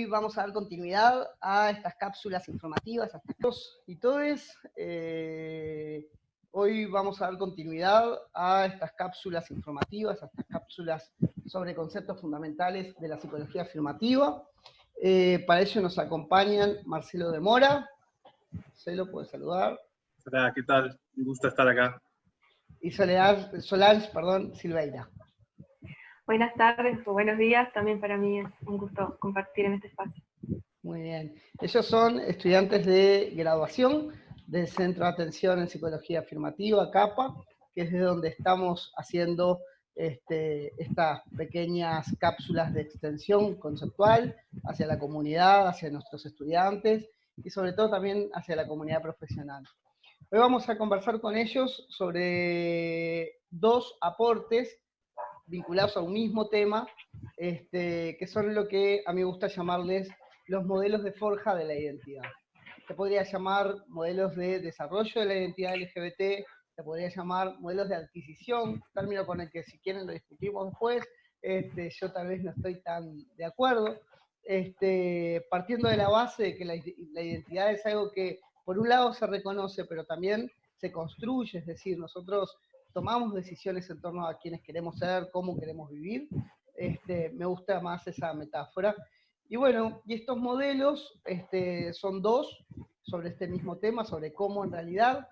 Hoy vamos a dar continuidad a estas cápsulas informativas, a todos y todes. Hoy vamos a dar continuidad a estas cápsulas informativas, a estas cápsulas sobre conceptos fundamentales de la psicología afirmativa. Para ello nos acompañan Marcelo de Mora. Marcelo, puedes saludar. Hola, ¿qué tal? Un gusto estar acá. Y Solange Silveira. Buenas tardes o buenos días, también para mí es un gusto compartir en este espacio. Muy bien. Ellos son estudiantes de graduación del Centro de Atención en Psicología Afirmativa, CAPA, que es de donde estamos haciendo estas pequeñas cápsulas de extensión conceptual hacia la comunidad, hacia nuestros estudiantes y sobre todo también hacia la comunidad profesional. Hoy vamos a conversar con ellos sobre dos aportes vinculados a un mismo tema, que son lo que a mí me gusta llamarles los modelos de forja de la identidad. Se podría llamar modelos de desarrollo de la identidad LGBT, se podría llamar modelos de adquisición, término con el que si quieren lo discutimos después, yo tal vez no estoy tan de acuerdo, partiendo de la base de que la identidad es algo que por un lado se reconoce, pero también se construye, es decir, nosotros tomamos decisiones en torno a quiénes queremos ser, cómo queremos vivir. Me gusta más esa metáfora. Y bueno, y estos modelos son dos sobre este mismo tema, sobre cómo en realidad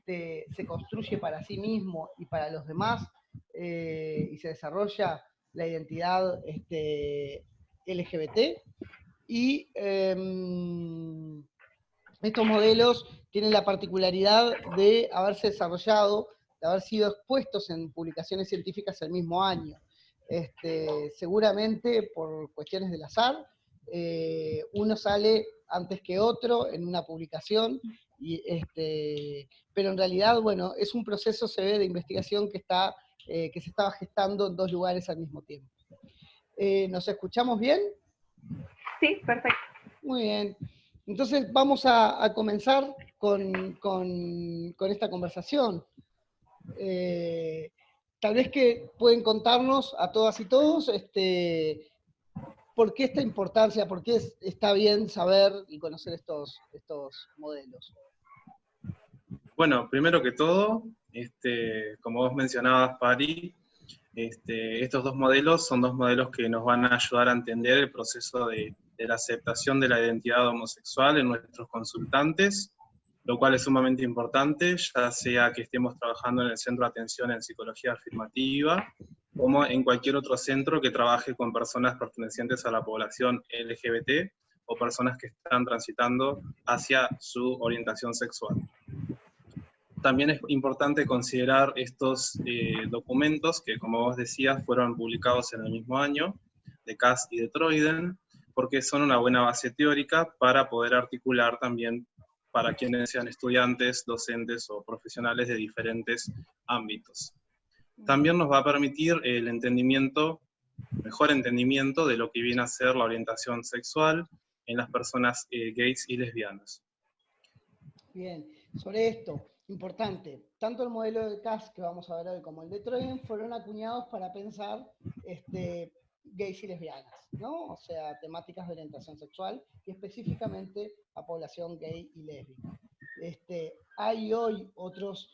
se construye para sí mismo y para los demás, y se desarrolla la identidad LGBT. Y estos modelos tienen la particularidad de haberse desarrollado, de haber sido expuestos en publicaciones científicas el mismo año. Seguramente por cuestiones del azar, uno sale antes que otro en una publicación, pero en realidad, bueno, es un proceso, se ve, de investigación que se estaba gestando en dos lugares al mismo tiempo. ¿Nos escuchamos bien? Sí, perfecto. Muy bien. Entonces vamos a comenzar con esta conversación. Tal vez que pueden contarnos a todas y todos por qué esta importancia, por qué está bien saber y conocer estos modelos. Bueno, primero que todo, como vos mencionabas, Pari, estos dos modelos son dos modelos que nos van a ayudar a entender el proceso de la aceptación de la identidad homosexual en nuestros consultantes, lo cual es sumamente importante, ya sea que estemos trabajando en el Centro de Atención en Psicología Afirmativa, como en cualquier otro centro que trabaje con personas pertenecientes a la población LGBT o personas que están transitando hacia su orientación sexual. También es importante considerar estos documentos que, como vos decías, fueron publicados en el mismo año, de Cass y de Troiden, porque son una buena base teórica para poder articular también para quienes sean estudiantes, docentes o profesionales de diferentes ámbitos. También nos va a permitir el mejor entendimiento de lo que viene a ser la orientación sexual en las personas gays y lesbianas. Bien, sobre esto, importante, tanto el modelo de Cass que vamos a ver hoy como el de Troiden fueron acuñados para pensar gays y lesbianas, ¿no? O sea, temáticas de orientación sexual y específicamente a población gay y lésbica. Hay hoy otros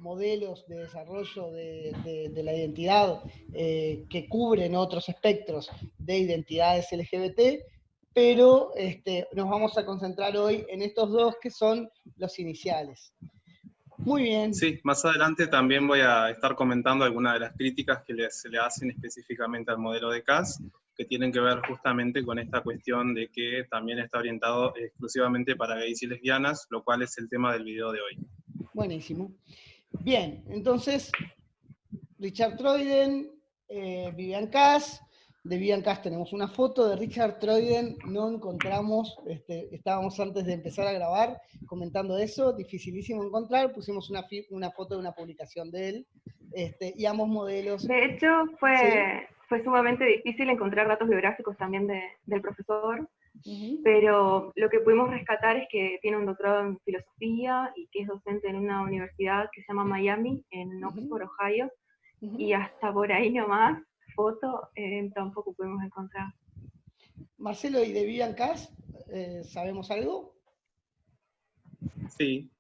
modelos de desarrollo de la identidad que cubren otros espectros de identidades LGBT, pero nos vamos a concentrar hoy en estos dos que son los iniciales. Muy bien. Sí, más adelante también voy a estar comentando algunas de las críticas que se le hacen específicamente al modelo de Cass, que tienen que ver justamente con esta cuestión de que también está orientado exclusivamente para gays y lesbianas, lo cual es el tema del video de hoy. Buenísimo. Bien, entonces, Richard Troiden, Vivian Cass. De Vivian Cass tenemos una foto, de Richard Troiden no encontramos, estábamos antes de empezar a grabar comentando eso, dificilísimo encontrar, pusimos una foto de una publicación de él, y ambos modelos. De hecho, fue sumamente difícil encontrar datos biográficos también del profesor, pero lo que pudimos rescatar es que tiene un doctorado en filosofía y que es docente en una universidad que se llama Miami, en Oxford, Ohio, y hasta por ahí nomás, foto, tampoco pudimos encontrar. Marcelo, ¿y de Vivian Cass? ¿Sabemos algo? Sí.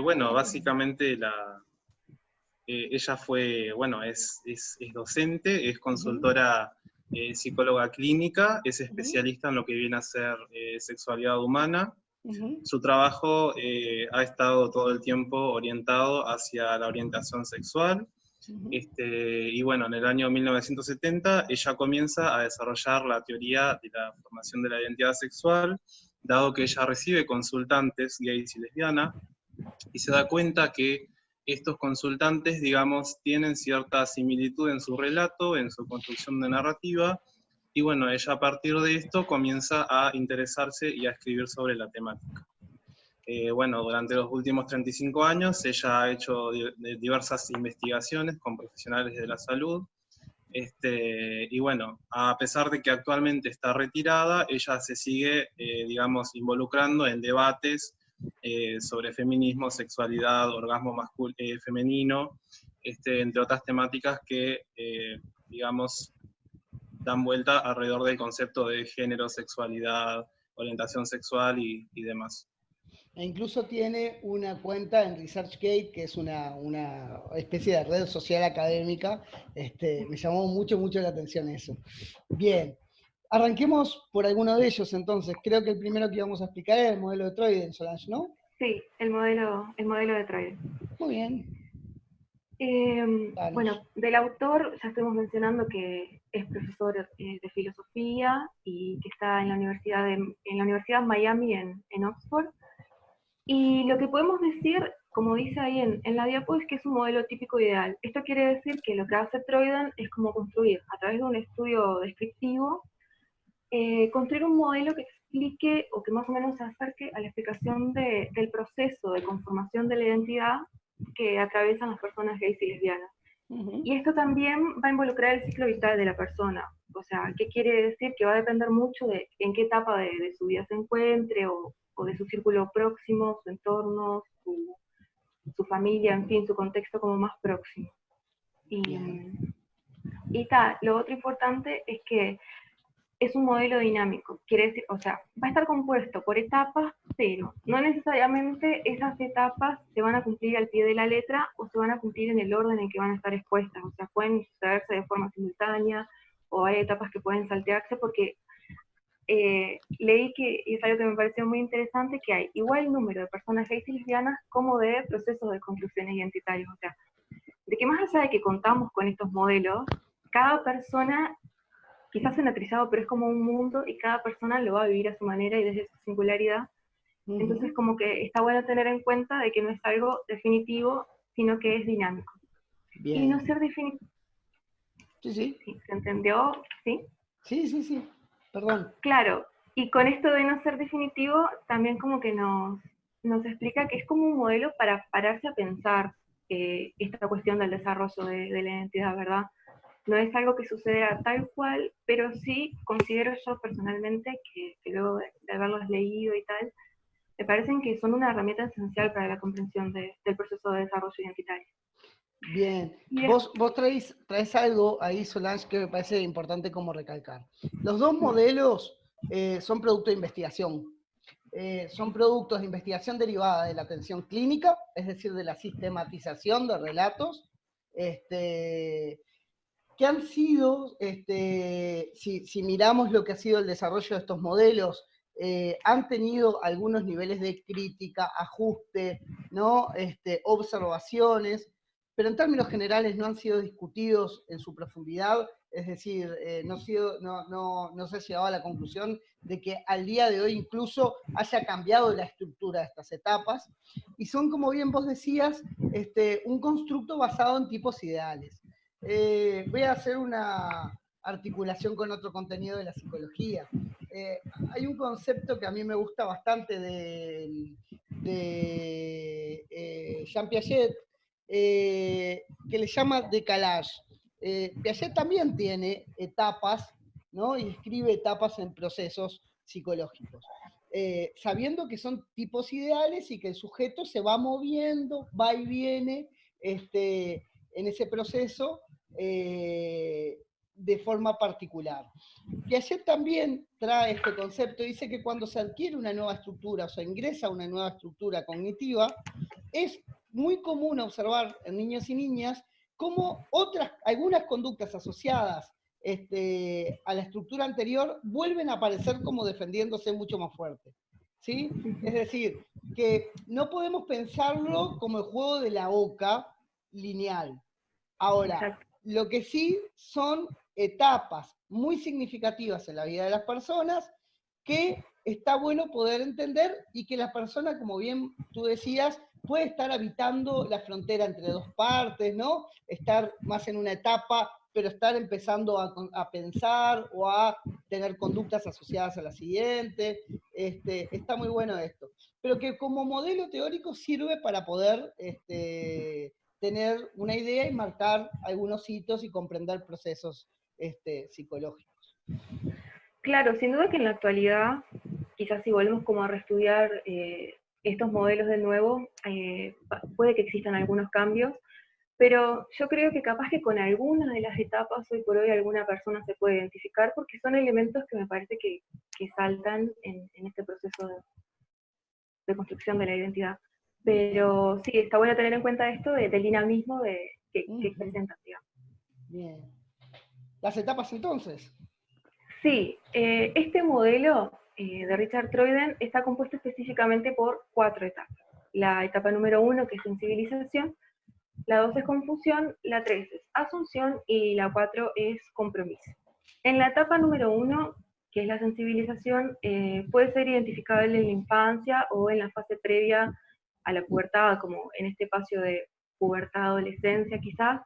Bueno, básicamente ella fue, bueno, es docente, es consultora psicóloga clínica, es especialista en lo que viene a ser sexualidad humana. Su trabajo ha estado todo el tiempo orientado hacia la orientación sexual. Y bueno, en el año 1970 ella comienza a desarrollar la teoría de la formación de la identidad sexual, dado que ella recibe consultantes gays y lesbianas, y se da cuenta que estos consultantes, digamos, tienen cierta similitud en su relato, en su construcción de narrativa, y bueno, ella a partir de esto comienza a interesarse y a escribir sobre la temática. Bueno, durante los últimos 35 años ella ha hecho diversas investigaciones con profesionales de la salud, y bueno, a pesar de que actualmente está retirada, ella se sigue, digamos, involucrando en debates sobre feminismo, sexualidad, orgasmo femenino, entre otras temáticas que, digamos, dan vuelta alrededor del concepto de género, sexualidad, orientación sexual y demás. E incluso tiene una cuenta en ResearchGate, que es una especie de red social académica. Me llamó mucho la atención eso. Bien, arranquemos por alguno de ellos entonces. Creo que el primero que íbamos a explicar es el modelo de Troiden, Solange, ¿no? Sí, el modelo de Troiden. Muy bien. Bueno, del autor ya estuvimos mencionando que es profesor de filosofía y que está en la Universidad Miami en Oxford. Y lo que podemos decir, como dice ahí en la diapo, es que es un modelo típico ideal. Esto quiere decir que lo que hace Troiden es como construir, a través de un estudio descriptivo, construir un modelo que explique o que más o menos se acerque a la explicación del proceso de conformación de la identidad que atraviesan las personas gays y lesbianas. Y esto también va a involucrar el ciclo vital de la persona. O sea, ¿qué quiere decir? Que va a depender mucho de en qué etapa de su vida se encuentre o de su círculo próximo, su entorno, su familia, en fin, su contexto como más próximo. Y tal, lo otro importante es que es un modelo dinámico, quiere decir, o sea, va a estar compuesto por etapas, pero no necesariamente esas etapas se van a cumplir al pie de la letra o se van a cumplir en el orden en que van a estar expuestas, o sea, pueden sucederse de forma simultánea o hay etapas que pueden saltearse porque leí que, y es algo que me pareció muy interesante, que hay igual número de personas gays y lesbianas como de procesos de construcciones identitarias, o sea, de que más allá de que contamos con estos modelos, cada persona quizás cenatrizado, pero es como un mundo y cada persona lo va a vivir a su manera y desde su singularidad. Entonces como que está bueno tener en cuenta de que no es algo definitivo, sino que es dinámico. Bien. Y no ser definitivo. Sí, sí. ¿Se entendió? ¿Sí? Sí. Perdón. Claro, y con esto de no ser definitivo, también como que nos explica que es como un modelo para pararse a pensar esta cuestión del desarrollo de la identidad, ¿verdad? No es algo que suceda tal cual, pero sí considero yo personalmente que luego de haberlos leído y tal, me parecen que son una herramienta esencial para la comprensión del proceso de desarrollo identitario. Bien, vos traes algo ahí, Solange, que me parece importante como recalcar. Los dos modelos son producto de investigación. Son productos de investigación derivada de la atención clínica, es decir, de la sistematización de relatos, que han sido, si miramos lo que ha sido el desarrollo de estos modelos, han tenido algunos niveles de crítica, ajuste, ¿no? Observaciones, pero en términos generales no han sido discutidos en su profundidad, es decir, no se ha llegado a la conclusión de que al día de hoy incluso haya cambiado la estructura de estas etapas, y son, como bien vos decías, un constructo basado en tipos ideales. Voy a hacer una articulación con otro contenido de la psicología. Hay un concepto que a mí me gusta bastante de Jean Piaget, que le llama decalage. Piaget también tiene etapas, ¿no? Y escribe etapas en procesos psicológicos. Sabiendo que son tipos ideales y que el sujeto se va moviendo, va y viene en ese proceso, de forma particular. Piaget también trae este concepto, dice que cuando se adquiere una nueva estructura, o se ingresa una nueva estructura cognitiva, es muy común observar en niños y niñas cómo algunas conductas asociadas a la estructura anterior vuelven a aparecer como defendiéndose mucho más fuerte, ¿sí? Es decir, que no podemos pensarlo como el juego de la oca lineal. Ahora, Exacto. lo que sí son etapas muy significativas en la vida de las personas que está bueno poder entender y que la persona, como bien tú decías, puede estar habitando la frontera entre dos partes, ¿no? Estar más en una etapa, pero estar empezando a pensar o a tener conductas asociadas a la siguiente. Está muy bueno esto. Pero que como modelo teórico sirve para poder tener una idea y marcar algunos hitos y comprender procesos psicológicos. Claro, sin duda que en la actualidad, quizás si volvemos como a reestudiar estos modelos de nuevo, puede que existan algunos cambios, pero yo creo que capaz que con algunas de las etapas hoy por hoy alguna persona se puede identificar porque son elementos que me parece que saltan en este proceso de construcción de la identidad. Pero sí, está bueno tener en cuenta esto del dinamismo que presentan, digamos. Bien. ¿Las etapas entonces? Sí, este modelo de Richard Troiden está compuesto específicamente por 4 etapas. La etapa número 1, que es sensibilización, la 2 es confusión, la 3 es asunción y la 4 es compromiso. En la etapa número 1, que es la sensibilización, puede ser identificable en la infancia o en la fase previa a la pubertad, como en este espacio de pubertad, adolescencia quizás,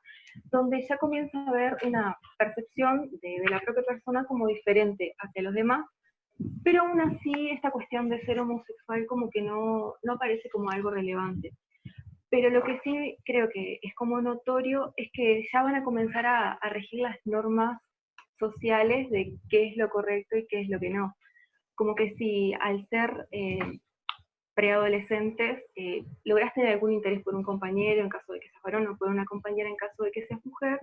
donde ya comienza a haber una percepción de la propia persona como diferente hacia los demás, pero aún así esta cuestión de ser homosexual como que no aparece como algo relevante. Pero lo que sí creo que es como notorio es que ya van a comenzar a regir las normas sociales de qué es lo correcto y qué es lo que no. Como que si al ser preadolescentes logras tener algún interés por un compañero en caso de que seas varón o por una compañera en caso de que seas mujer,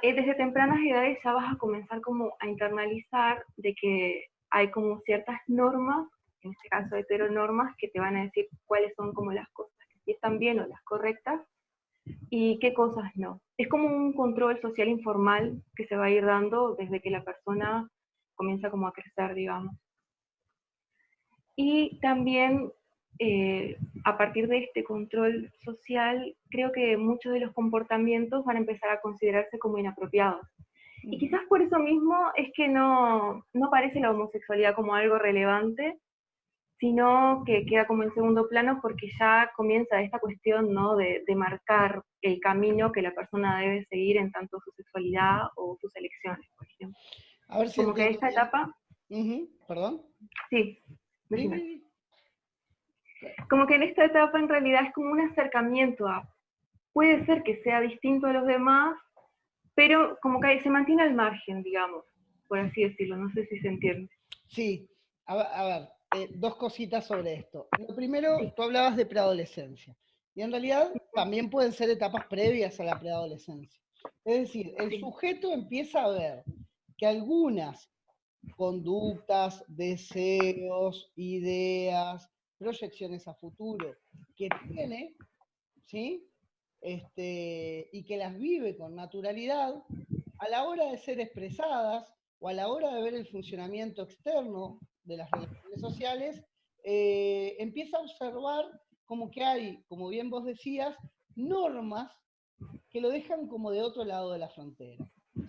desde tempranas edades ya vas a comenzar como a internalizar de que hay como ciertas normas, en este caso heteronormas, que te van a decir cuáles son como las cosas que sí están bien o las correctas y qué cosas no. Es como un control social informal que se va a ir dando desde que la persona comienza como a crecer, digamos. Y también a partir de este control social, creo que muchos de los comportamientos van a empezar a considerarse como inapropiados. Y quizás por eso mismo es que no aparece la homosexualidad como algo relevante, sino que queda como en segundo plano porque ya comienza esta cuestión, ¿no?, de marcar el camino que la persona debe seguir en tanto su sexualidad o sus elecciones, por ejemplo. A ver si como que entiendo esta bien. etapa... ¿Perdón? Sí. Sí. Como que en esta etapa en realidad es como un acercamiento a... Puede ser que sea distinto a los demás, pero como que se mantiene al margen, digamos, por así decirlo, no sé si se entiende. Sí, a ver, dos cositas sobre esto. Lo primero, Sí. tú hablabas de preadolescencia, y en realidad también pueden ser etapas previas a la preadolescencia. Es decir, el sujeto empieza a ver que algunas conductas, deseos, ideas, proyecciones a futuro que tiene, ¿sí? Y que las vive con naturalidad, a la hora de ser expresadas o a la hora de ver el funcionamiento externo de las relaciones sociales, empieza a observar como que hay, como bien vos decías, normas que lo dejan como de otro lado de la frontera.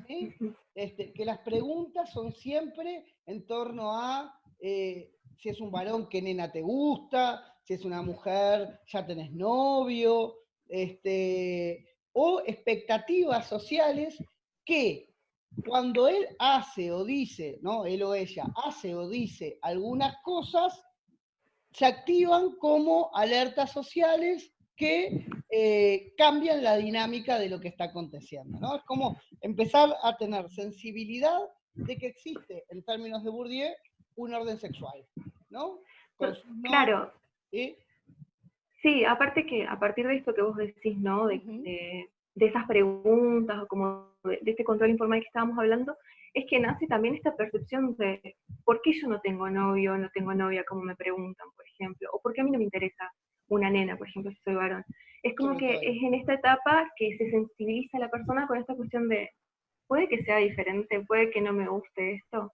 ¿Sí? Que las preguntas son siempre en torno a si es un varón, qué nena te gusta, si es una mujer, ya tenés novio, o expectativas sociales que cuando él hace o dice, ¿no? Él o ella hace o dice algunas cosas, se activan como alertas sociales que cambian la dinámica de lo que está aconteciendo, ¿no? Es como empezar a tener sensibilidad de que existe, en términos de Bourdieu, un orden sexual, ¿no? Con sus Claro. ¿sí? Sí, aparte que a partir de esto que vos decís, ¿no? De esas preguntas o como de este control informal que estábamos hablando, es que nace también esta percepción de por qué yo no tengo novio, no tengo novia, como me preguntan, por ejemplo, o por qué a mí no me interesa una nena, por ejemplo, si soy varón. Es como que es en esta etapa que se sensibiliza a la persona con esta cuestión de, puede que sea diferente, puede que no me guste esto.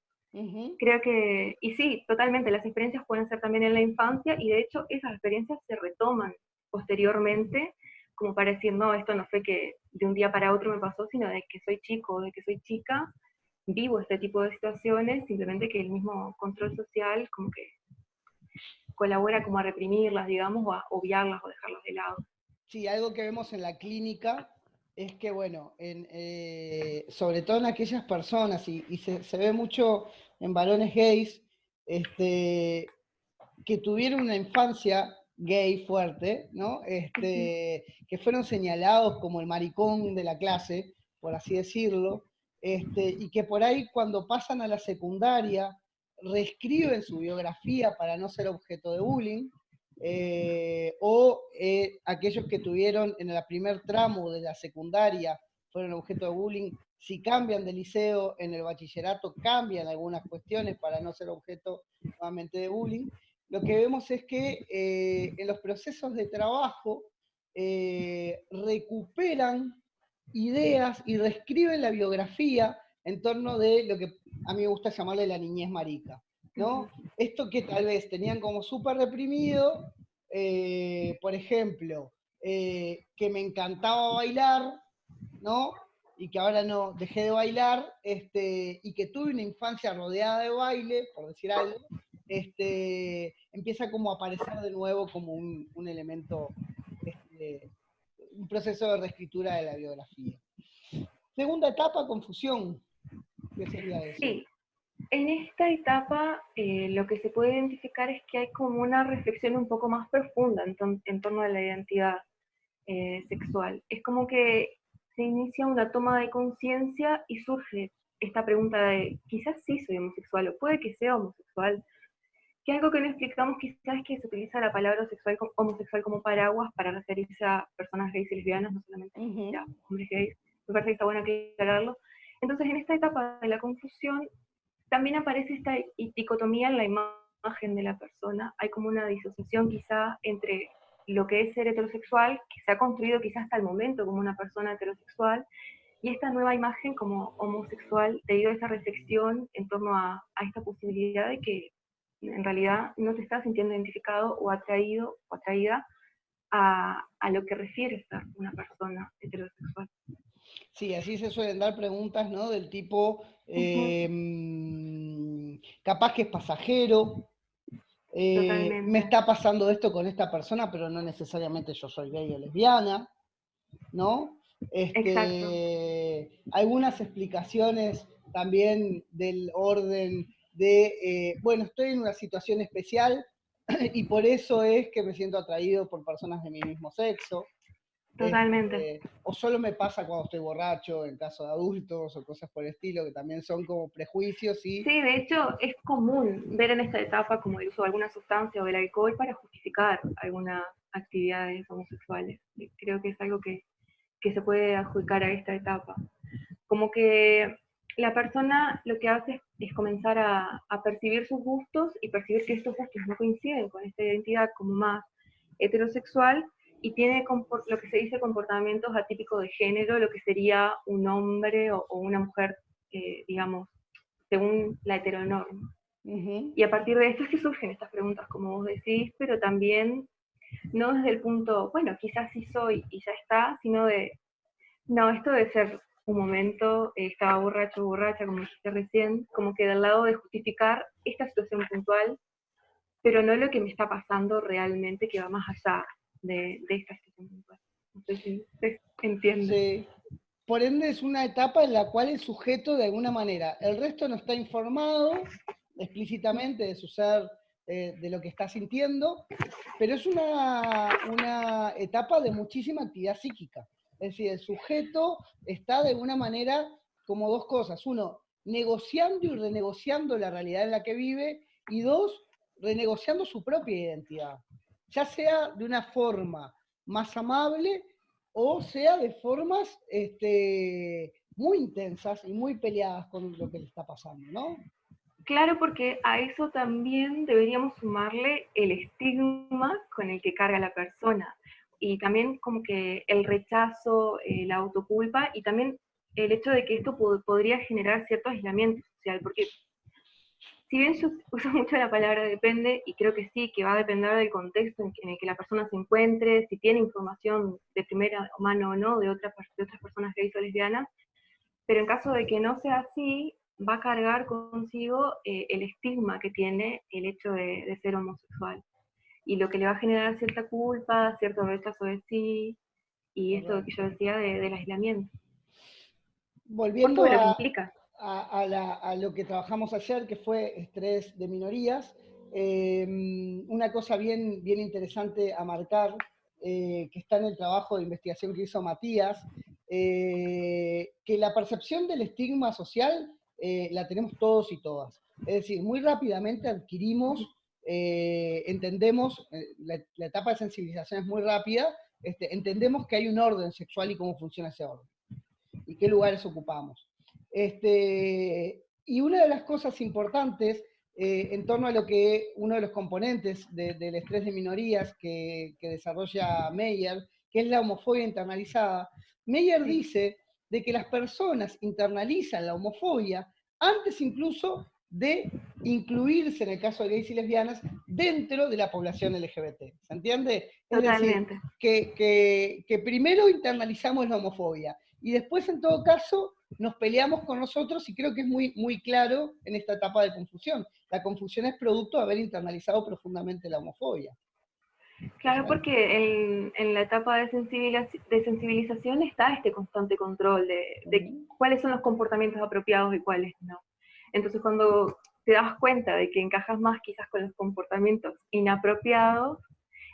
Creo que, y sí, totalmente, las experiencias pueden ser también en la infancia, y de hecho esas experiencias se retoman posteriormente, como para decir, no, esto no fue que de un día para otro me pasó, sino de que soy chico o de que soy chica, vivo este tipo de situaciones, simplemente que el mismo control social como que colabora como a reprimirlas, digamos, o a obviarlas o dejarlas de lado. Sí, algo que vemos en la clínica es que, bueno, sobre todo en aquellas personas, y se ve mucho en varones gays, que tuvieron una infancia gay fuerte, ¿no? Que fueron señalados como el maricón de la clase, por así decirlo, y que por ahí cuando pasan a la secundaria reescriben su biografía para no ser objeto de bullying, aquellos que tuvieron en el primer tramo de la secundaria fueron objeto de bullying, si cambian de liceo en el bachillerato cambian algunas cuestiones para no ser objeto nuevamente de bullying. Lo que vemos es que en los procesos de trabajo recuperan ideas y reescriben la biografía en torno de lo que a mí me gusta llamarle la niñez marica, ¿no? Esto que tal vez tenían como súper reprimido, por ejemplo, que me encantaba bailar, ¿no? Y que ahora no dejé de bailar, y que tuve una infancia rodeada de baile, por decir algo, empieza como a aparecer de nuevo como un elemento, un proceso de reescritura de la biografía. Segunda etapa, confusión. ¿Qué sería eso? Sí, en esta etapa lo que se puede identificar es que hay como una reflexión un poco más profunda en torno a la identidad sexual. Es como que se inicia una toma de conciencia y surge esta pregunta de quizás sí soy homosexual o puede que sea homosexual, que algo que no explicamos quizás es que se utiliza la palabra homosexual como paraguas para referirse a personas gays y lesbianas, no solamente a hombres gays. Me parece que está bueno aclararlo. Entonces, en esta etapa de la confusión, también aparece esta dicotomía en la imagen de la persona. Hay como una disociación quizá entre lo que es ser heterosexual, que se ha construido quizá hasta el momento como una persona heterosexual, y esta nueva imagen como homosexual, debido a esa reflexión en torno a esta posibilidad de que en realidad no te estás sintiendo identificado o atraído o atraída a lo que refiere ser una persona heterosexual. Sí, así se suelen dar preguntas, ¿no? Del tipo, capaz que es pasajero, me está pasando esto con esta persona, pero no necesariamente yo soy gay o lesbiana, ¿no? Algunas explicaciones también del orden de, bueno, estoy en una situación especial y por eso es que me siento atraído por personas de mi mismo sexo. Totalmente. O solo me pasa cuando estoy borracho, en caso de adultos, o cosas por el estilo, que también son como prejuicios y... Sí, de hecho es común ver en esta etapa como el uso de alguna sustancia o del alcohol para justificar algunas actividades homosexuales. Creo que es algo que se puede adjudicar a esta etapa. Como que la persona lo que hace es comenzar a percibir sus gustos y percibir que estos gustos no coinciden con esta identidad como más heterosexual, y tiene lo que se dice comportamientos atípicos de género, lo que sería un hombre o una mujer, digamos, según la heteronorma. Y a partir de esto es que surgen estas preguntas, como vos decís, pero también no desde el punto, bueno, quizás sí soy y ya está, sino de, no, esto debe ser un momento, estaba borracho o borracha, como dijiste recién, como que del lado de justificar esta situación puntual, pero no lo que me está pasando realmente, que va más allá de esta situación puntual. No sé si se entiende. Sí. Por ende es una etapa en la cual el sujeto de alguna manera, el resto no está informado explícitamente de su ser, de lo que está sintiendo, pero es una etapa de muchísima actividad psíquica. Es decir, el sujeto está de alguna manera como dos cosas. Uno, negociando y renegociando la realidad en la que vive, y dos, renegociando su propia identidad. Ya sea de una forma más amable o sea de formas muy intensas y muy peleadas con lo que le está pasando, ¿no? Claro, porque a eso también deberíamos sumarle el estigma con el que carga la persona y también como que el rechazo, la autoculpa y también el hecho de que esto podría generar cierto aislamiento social, porque si bien yo uso mucho la palabra depende, y creo que sí, que va a depender del contexto en el que la persona se encuentre, si tiene información de primera mano o no de otras personas gays o lesbianas, pero en caso de que no sea así, va a cargar consigo el estigma que tiene el hecho de ser homosexual, y lo que le va a generar cierta culpa, cierto rechazo de sí, y esto que yo decía del aislamiento. Por Volviendo todo lo que implica. a lo que trabajamos ayer, que fue estrés de minorías, una cosa bien interesante a marcar, que está en el trabajo de investigación que hizo Matías, que la percepción del estigma social la tenemos todos y todas. Es decir, muy rápidamente adquirimos, entendemos, la etapa de sensibilización es muy rápida, entendemos que hay un orden sexual y cómo funciona ese orden y qué lugares ocupamos. Y una de las cosas importantes en torno a lo que uno de los componentes del estrés de minorías que desarrolla Meyer, que es la homofobia internalizada, Meyer dice de que las personas internalizan la homofobia antes incluso de incluirse, en el caso de gays y lesbianas, dentro de la población LGBT. ¿Se entiende? Totalmente. Es decir, que primero internalizamos la homofobia y después, en todo caso, nos peleamos con nosotros, y creo que es muy claro en esta etapa de confusión. La confusión es producto de haber internalizado profundamente la homofobia. Claro, porque en la etapa de sensibilización está este constante control de cuáles son los comportamientos apropiados y cuáles no. Entonces, cuando te das cuenta de que encajas más quizás con los comportamientos inapropiados,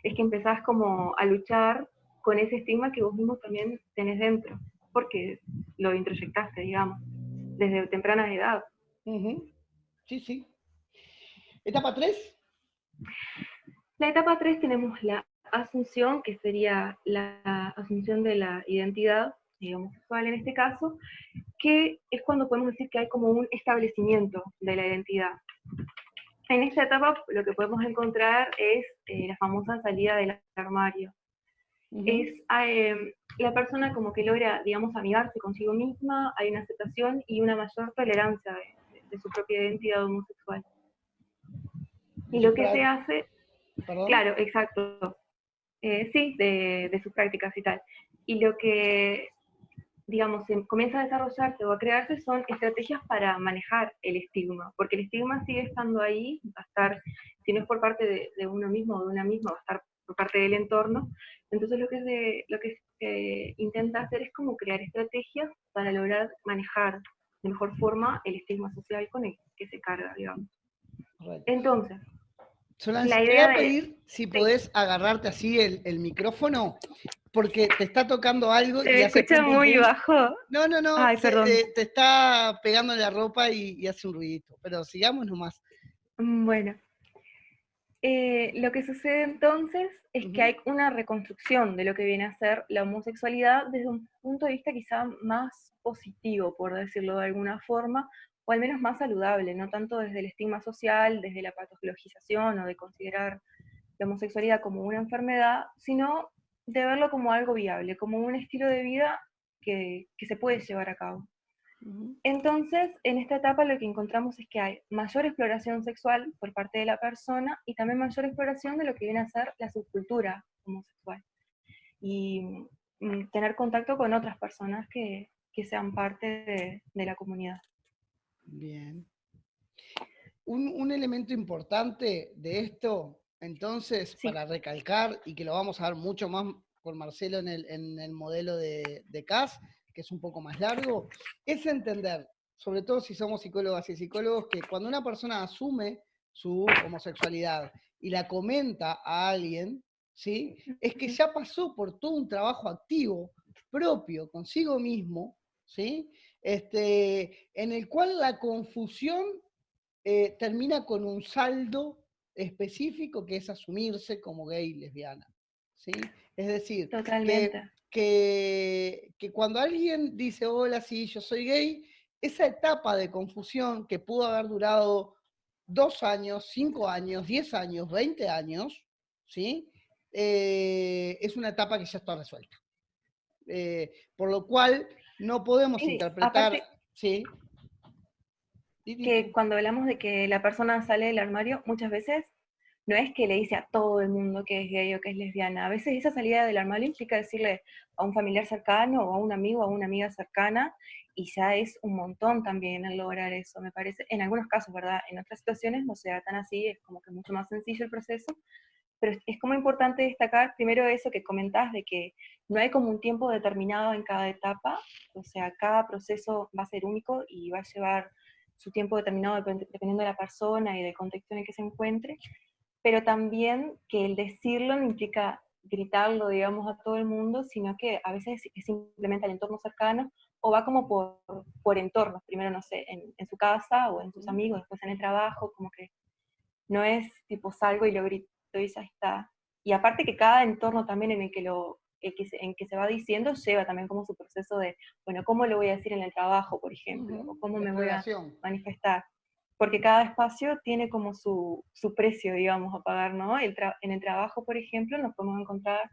es que empezás como a luchar con ese estigma que vos mismo también tenés dentro, porque lo introyectaste, digamos, desde temprana edad. Sí, sí. ¿Etapa 3? La etapa 3 tenemos la asunción, que sería la asunción de la identidad homosexual en este caso, que es cuando podemos decir que hay como un establecimiento de la identidad. En esta etapa lo que podemos encontrar es la famosa salida del armario. Es la persona como que logra, digamos, amigarse consigo misma, hay una aceptación y una mayor tolerancia de su propia identidad homosexual. Y lo que se hace... ¿Perdón? Claro, exacto. Sí, de sus prácticas y tal. Y lo que, digamos, comienza a desarrollarse o a crearse son estrategias para manejar el estigma, porque el estigma sigue estando ahí, va a estar, si no es por parte de uno mismo o de una misma, va a estar por parte del entorno. Entonces lo que se intenta hacer es como crear estrategias para lograr manejar de mejor forma el estigma social con el que se carga, digamos. Correcto. Entonces, Solange, te voy a pedir si podés agarrarte así el micrófono, porque te está tocando algo y hace escucha pum, pum, muy pum. bajo. No, Ay, perdón. te está pegando en la ropa y hace un ruidito, pero sigamos nomás. Bueno, lo que sucede entonces es que hay una reconstrucción de lo que viene a ser la homosexualidad desde un punto de vista quizá más positivo, por decirlo de alguna forma, o al menos más saludable, no tanto desde el estigma social, desde la patologización o de considerar la homosexualidad como una enfermedad, sino de verlo como algo viable, como un estilo de vida que se puede llevar a cabo. Entonces, en esta etapa lo que encontramos es que hay mayor exploración sexual por parte de la persona y también mayor exploración de lo que viene a ser la subcultura homosexual. Y tener contacto con otras personas que sean parte de la comunidad. Bien. Un elemento importante de esto, entonces, sí, para recalcar, y que lo vamos a ver mucho más con Marcelo en el modelo de CAS, que es un poco más largo, es entender, sobre todo si somos psicólogas y psicólogos, que cuando una persona asume su homosexualidad y la comenta a alguien, ¿sí? Es que ya pasó por todo un trabajo activo propio consigo mismo, ¿sí? En el cual la confusión termina con un saldo específico que es asumirse como gay y lesbiana, ¿sí? Es decir, que cuando alguien dice, hola, sí, yo soy gay, esa etapa de confusión que pudo haber durado 2 años, 5 años, 10 años, 20 años, ¿sí? Es una etapa que ya está resuelta. Por lo cual no podemos Sí, interpretar, aparte ¿sí? que cuando hablamos de que la persona sale del armario, muchas veces no es que le dice a todo el mundo que es gay o que es lesbiana. A veces esa salida del armario implica decirle a un familiar cercano o a un amigo o a una amiga cercana, y ya es un montón también el lograr eso, me parece. En algunos casos, ¿verdad? En otras situaciones no sea tan así, es como que mucho más sencillo el proceso, pero es como importante destacar primero eso que comentás de que no hay como un tiempo determinado en cada etapa, o sea, cada proceso va a ser único y va a llevar su tiempo determinado dependiendo de la persona y del contexto en el que se encuentre, pero también que el decirlo no implica gritarlo, digamos, a todo el mundo, sino que a veces es simplemente al entorno cercano, o va como por entornos, primero, no sé, en su casa o en sus amigos, después en el trabajo, como que no es tipo salgo y lo grito y ya está. Y aparte que cada entorno también en el que en que se va diciendo lleva también como su proceso de, bueno, ¿cómo lo voy a decir en el trabajo, por ejemplo? O cómo me voy a manifestar. Porque cada espacio tiene como su precio, digamos, a pagar, ¿no? En el trabajo, por ejemplo, nos podemos encontrar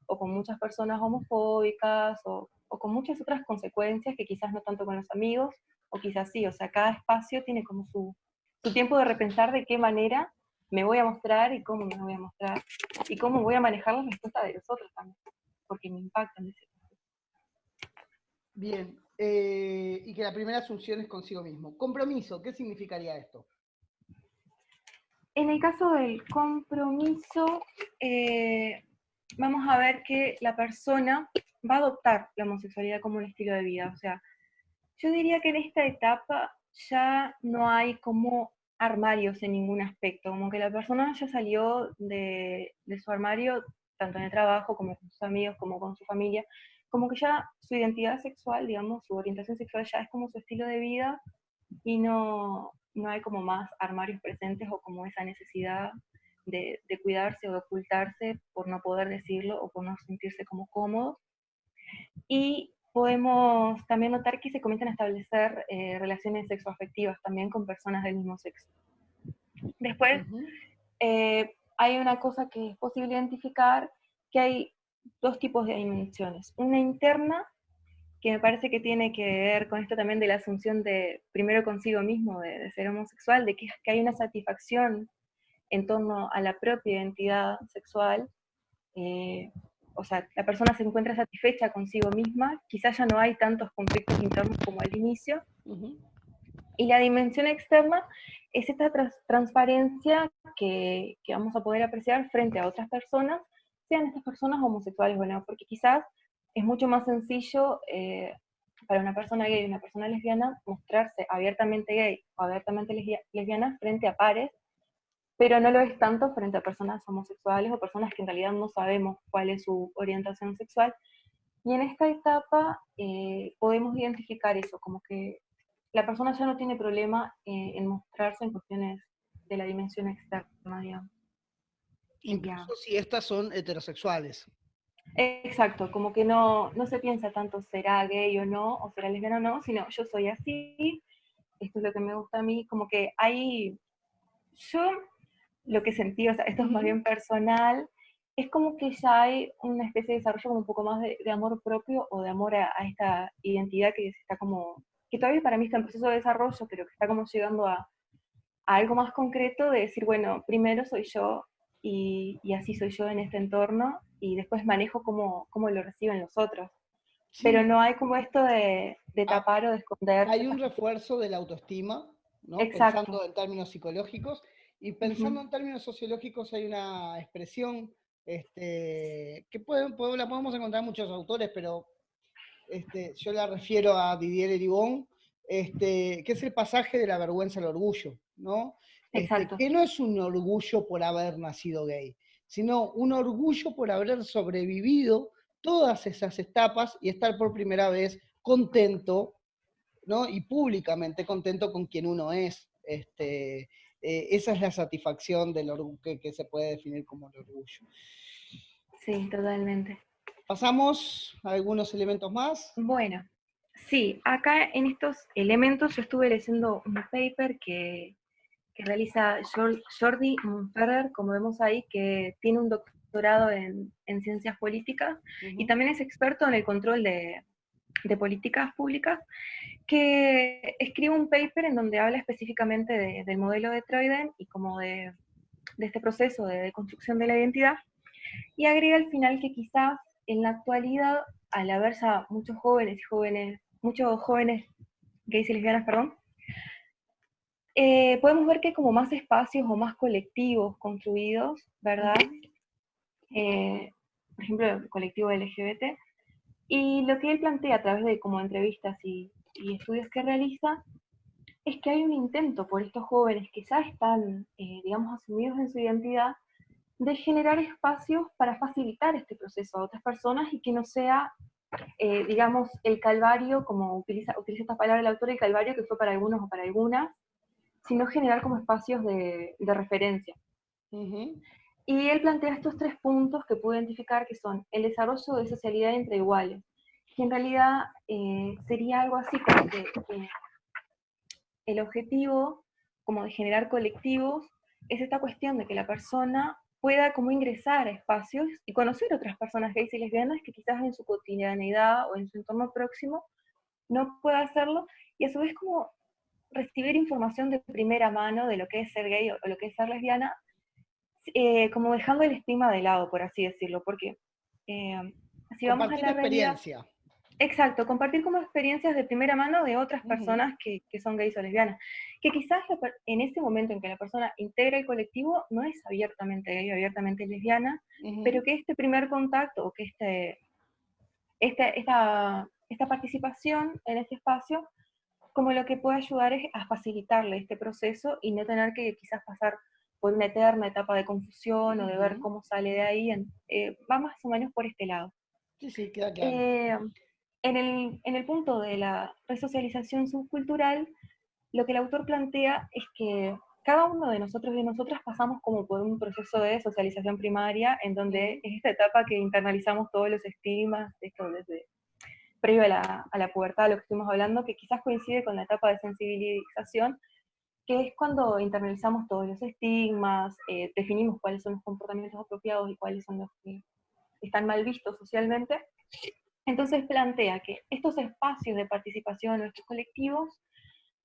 o con muchas personas homofóbicas o con muchas otras consecuencias que quizás no tanto con los amigos, o quizás sí, o sea, cada espacio tiene como su tiempo de repensar de qué manera me voy a mostrar y cómo me voy a mostrar y cómo voy a manejar las respuestas de los otros también, porque me impactan. Bien, y que la primera asunción es consigo mismo. Compromiso, ¿qué significaría esto? En el caso del compromiso, vamos a ver que la persona va a adoptar la homosexualidad como un estilo de vida. O sea, yo diría que en esta etapa ya no hay como armarios en ningún aspecto, como que la persona ya salió de su armario, tanto en el trabajo como con sus amigos, como con su familia, como que ya su identidad sexual, digamos, su orientación sexual ya es como su estilo de vida y no hay como más armarios presentes o como esa necesidad de cuidarse o de ocultarse por no poder decirlo o por no sentirse como cómodo. Y podemos también notar que se comienzan a establecer relaciones sexoafectivas también con personas del mismo sexo. Después, hay una cosa que es posible identificar, que hay dos tipos de dimensiones. Una interna, que me parece que tiene que ver con esto también de la asunción de, primero consigo mismo, de ser homosexual, de que hay una satisfacción en torno a la propia identidad sexual, o sea, la persona se encuentra satisfecha consigo misma, quizás ya no hay tantos conflictos internos como al inicio, y la dimensión externa es esta transparencia que vamos a poder apreciar frente a otras personas, sean estas personas homosexuales o no, porque quizás es mucho más sencillo para una persona gay y una persona lesbiana mostrarse abiertamente gay o abiertamente lesbiana frente a pares, pero no lo es tanto frente a personas homosexuales o personas que en realidad no sabemos cuál es su orientación sexual. Y en esta etapa podemos identificar eso, como que la persona ya no tiene problema en mostrarse en cuestiones de la dimensión externa, digamos. Incluso Ya. si estas son heterosexuales. Exacto, como que no se piensa tanto será gay o no, o será lesbiana o no, sino yo soy así, esto es lo que me gusta a mí, como que hay, yo lo que sentí, o sea, esto es más bien personal, es como que ya hay una especie de desarrollo como un poco más de amor propio o de amor a esta identidad que está como, que todavía para mí está en proceso de desarrollo, pero que está como llegando a algo más concreto de decir, bueno, primero soy yo y así soy yo en este entorno y después manejo cómo lo reciben los otros. Sí, Pero no hay como esto de tapar o de esconder. hay un refuerzo de la autoestima, ¿no? Exacto. Pensando en términos psicológicos, y pensando Uh-huh. en términos sociológicos hay una expresión que la podemos encontrar en muchos autores, pero yo la refiero a Didier Eribon, que es el pasaje de la vergüenza al orgullo, ¿no? Exacto. Que no es un orgullo por haber nacido gay, sino un orgullo por haber sobrevivido todas esas etapas y estar por primera vez contento, ¿no? Y públicamente contento con quien uno es. Esa es la satisfacción del orgullo que se puede definir como el orgullo. Sí, totalmente. pasamos a algunos elementos más. Bueno, sí, acá en estos elementos yo estuve leyendo un paper que realiza Jordi Ferrer, como vemos ahí, que tiene un doctorado en ciencias políticas y también es experto en el control de políticas públicas, que escribe un paper en donde habla específicamente del modelo de Troiden y como de este proceso de construcción de la identidad, y agrega al final que quizás en la actualidad, al haber ya muchos jóvenes gays y lesbianas, perdón, podemos ver que hay como más espacios o más colectivos construidos, ¿verdad? Por ejemplo, el colectivo LGBT, y lo que él plantea a través de como entrevistas y estudios que realiza, es que hay un intento por estos jóvenes que ya están, digamos, asumidos en su identidad, de generar espacios para facilitar este proceso a otras personas y que no sea, digamos, el calvario, como utiliza esta palabra el autor, el calvario que fue para algunos o para algunas, sino generar como espacios de referencia. Y él plantea estos 3 puntos que puede identificar, que son el desarrollo de socialidad entre iguales, que en realidad sería algo así como que el objetivo como de generar colectivos es esta cuestión de que la persona pueda como ingresar a espacios y conocer otras personas gays y lesbianas que quizás en su cotidianeidad o en su entorno próximo no pueda hacerlo, y a su vez como recibir información de primera mano de lo que es ser gay o lo que es ser lesbiana, como dejando el estigma de lado, por así decirlo, porque si vamos a la realidad... Experiencia. Exacto, compartir como experiencias de primera mano de otras personas que son gays o lesbianas, que quizás en ese momento en que la persona integra el colectivo no es abiertamente gay o abiertamente lesbiana, pero que este primer contacto o que esta participación en este espacio, como lo que puede ayudar es a facilitarle este proceso y no tener que quizás pasar por una eterna etapa de confusión o de ver cómo sale de ahí, va más o menos por este lado. Sí, queda claro. En el punto de la resocialización subcultural, lo que el autor plantea es que cada uno de nosotros y de nosotras pasamos como por un proceso de socialización primaria, en donde es esta etapa que internalizamos todos los estigmas, esto desde previo a la pubertad, lo que estuvimos hablando, que quizás coincide con la etapa de sensibilización, que es cuando internalizamos todos los estigmas, definimos cuáles son los comportamientos apropiados y cuáles son los que están mal vistos socialmente. Entonces plantea que estos espacios de participación en estos colectivos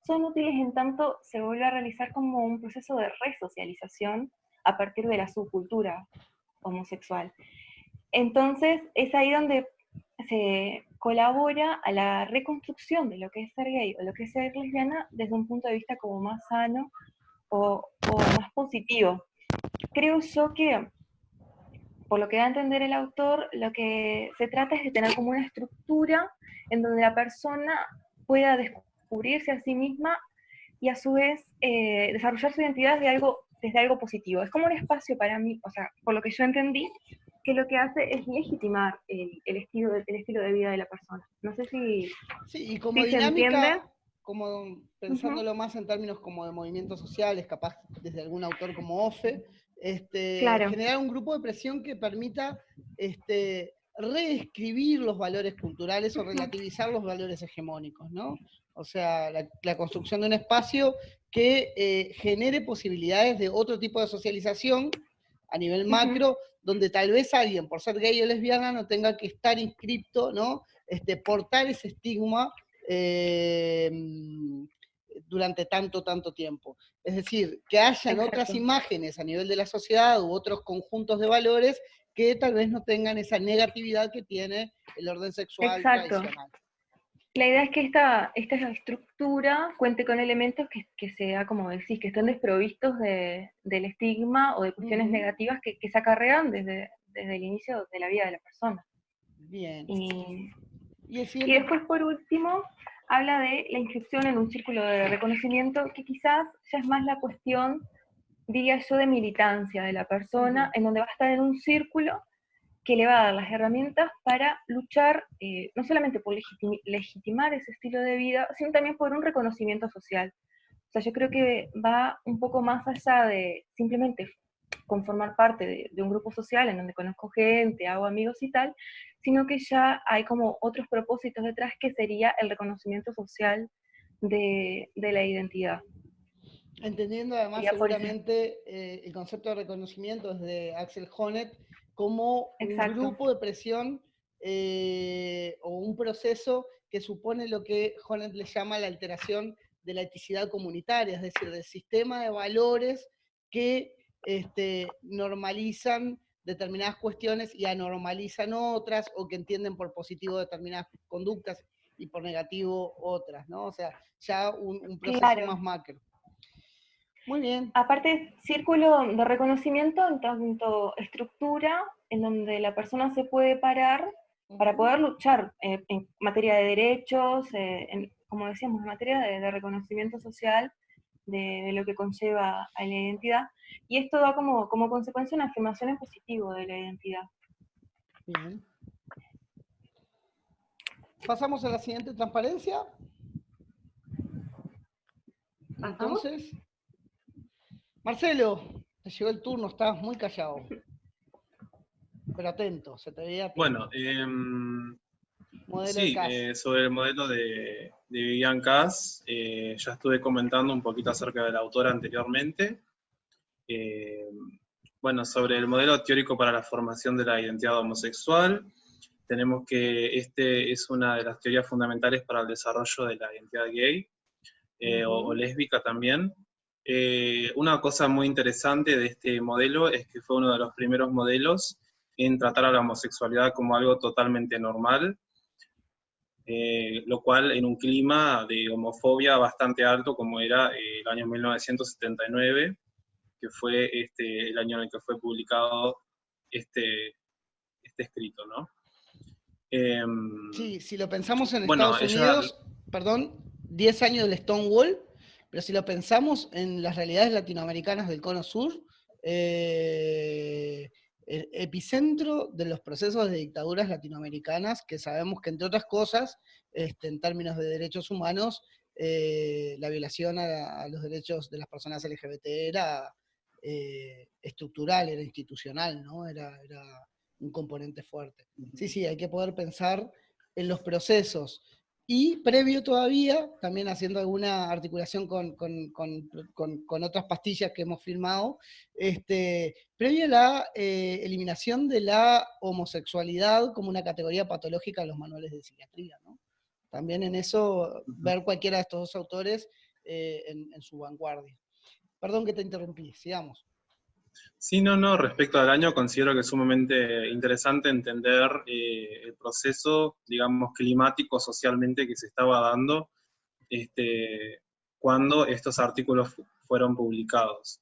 son útiles en tanto se vuelve a realizar como un proceso de resocialización a partir de la subcultura homosexual. Entonces es ahí donde se colabora a la reconstrucción de lo que es ser gay o lo que es ser lesbiana desde un punto de vista como más sano o más positivo. Creo yo que, por lo que da a entender el autor, lo que se trata es de tener como una estructura en donde la persona pueda descubrirse a sí misma y a su vez desarrollar su identidad desde algo positivo. Es como un espacio para mí, o sea, por lo que yo entendí, que lo que hace es legitimar el estilo de vida de la persona. No sé si, sí, y como si se entiende. dinámica, como pensándolo más en términos como de movimientos sociales, capaz desde algún autor como Ofe, Claro. generar un grupo de presión que permita reescribir los valores culturales o relativizar los valores hegemónicos, ¿no? O sea, la construcción de un espacio que genere posibilidades de otro tipo de socialización a nivel macro, donde tal vez alguien, por ser gay o lesbiana, no tenga que estar inscripto, ¿no? Portar ese estigma durante tanto tiempo. Es decir, que hayan otras imágenes a nivel de la sociedad u otros conjuntos de valores que tal vez no tengan esa negatividad que tiene el orden sexual tradicional. La idea es que esta estructura cuente con elementos que sea, como decís, que estén desprovistos del estigma o de cuestiones negativas que se acarrean desde el inicio de la vida de la persona. Bien. Y después, por último, habla de la inscripción en un círculo de reconocimiento, que quizás ya es más la cuestión, diría yo, de militancia de la persona, en donde va a estar en un círculo que le va a dar las herramientas para luchar no solamente por legitimar ese estilo de vida, sino también por un reconocimiento social. O sea, yo creo que va un poco más allá de simplemente conformar parte de un grupo social en donde conozco gente, hago amigos y tal, sino que ya hay como otros propósitos detrás que sería el reconocimiento social de la identidad. Entendiendo además seguramente el concepto de reconocimiento desde Axel Honneth como un grupo de presión o un proceso que supone lo que Honneth le llama la alteración de la eticidad comunitaria, es decir, del sistema de valores que normalizan determinadas cuestiones y anormalizan otras, o que entienden por positivo determinadas conductas y por negativo otras, ¿no? O sea, ya un proceso más macro. Muy bien. Aparte, círculo de reconocimiento en tanto estructura, en donde la persona se puede parar para poder luchar en materia de derechos, como decíamos, en materia de reconocimiento social, de lo que conlleva a la identidad, y esto da como consecuencia una afirmación en positivo de la identidad. Bien. Pasamos a la siguiente transparencia. Entonces, Marcelo, te llegó el turno, estabas muy callado. Pero atento, se te veía atento. Bueno, sí, sobre el modelo de Vivian Cass, ya estuve comentando un poquito acerca del autor anteriormente. Bueno, sobre el modelo teórico para la formación de la identidad homosexual, tenemos que este es una de las teorías fundamentales para el desarrollo de la identidad gay, o lésbica también. Una cosa muy interesante de este modelo es que fue uno de los primeros modelos en tratar a la homosexualidad como algo totalmente normal, lo cual en un clima de homofobia bastante alto como era el año 1979, que fue el año en el que fue publicado este escrito, ¿no? Sí, si lo pensamos en Estados Unidos, perdón, 10 años del Stonewall, pero si lo pensamos en las realidades latinoamericanas del Cono Sur, el epicentro de los procesos de dictaduras latinoamericanas, que sabemos que entre otras cosas, en términos de derechos humanos, la violación a los derechos de las personas LGBT era estructural, era institucional, ¿no? Era un componente fuerte. Sí, hay que poder pensar en los procesos. Y previo todavía, también haciendo alguna articulación con otras pastillas que hemos firmado, previo a la eliminación de la homosexualidad como una categoría patológica en los manuales de psiquiatría, ¿no? También en eso, ver cualquiera de estos dos autores en su vanguardia. Perdón que te interrumpí, sigamos. Sí, no, respecto al año considero que es sumamente interesante entender el proceso, digamos, climático socialmente que se estaba dando cuando estos artículos fueron publicados.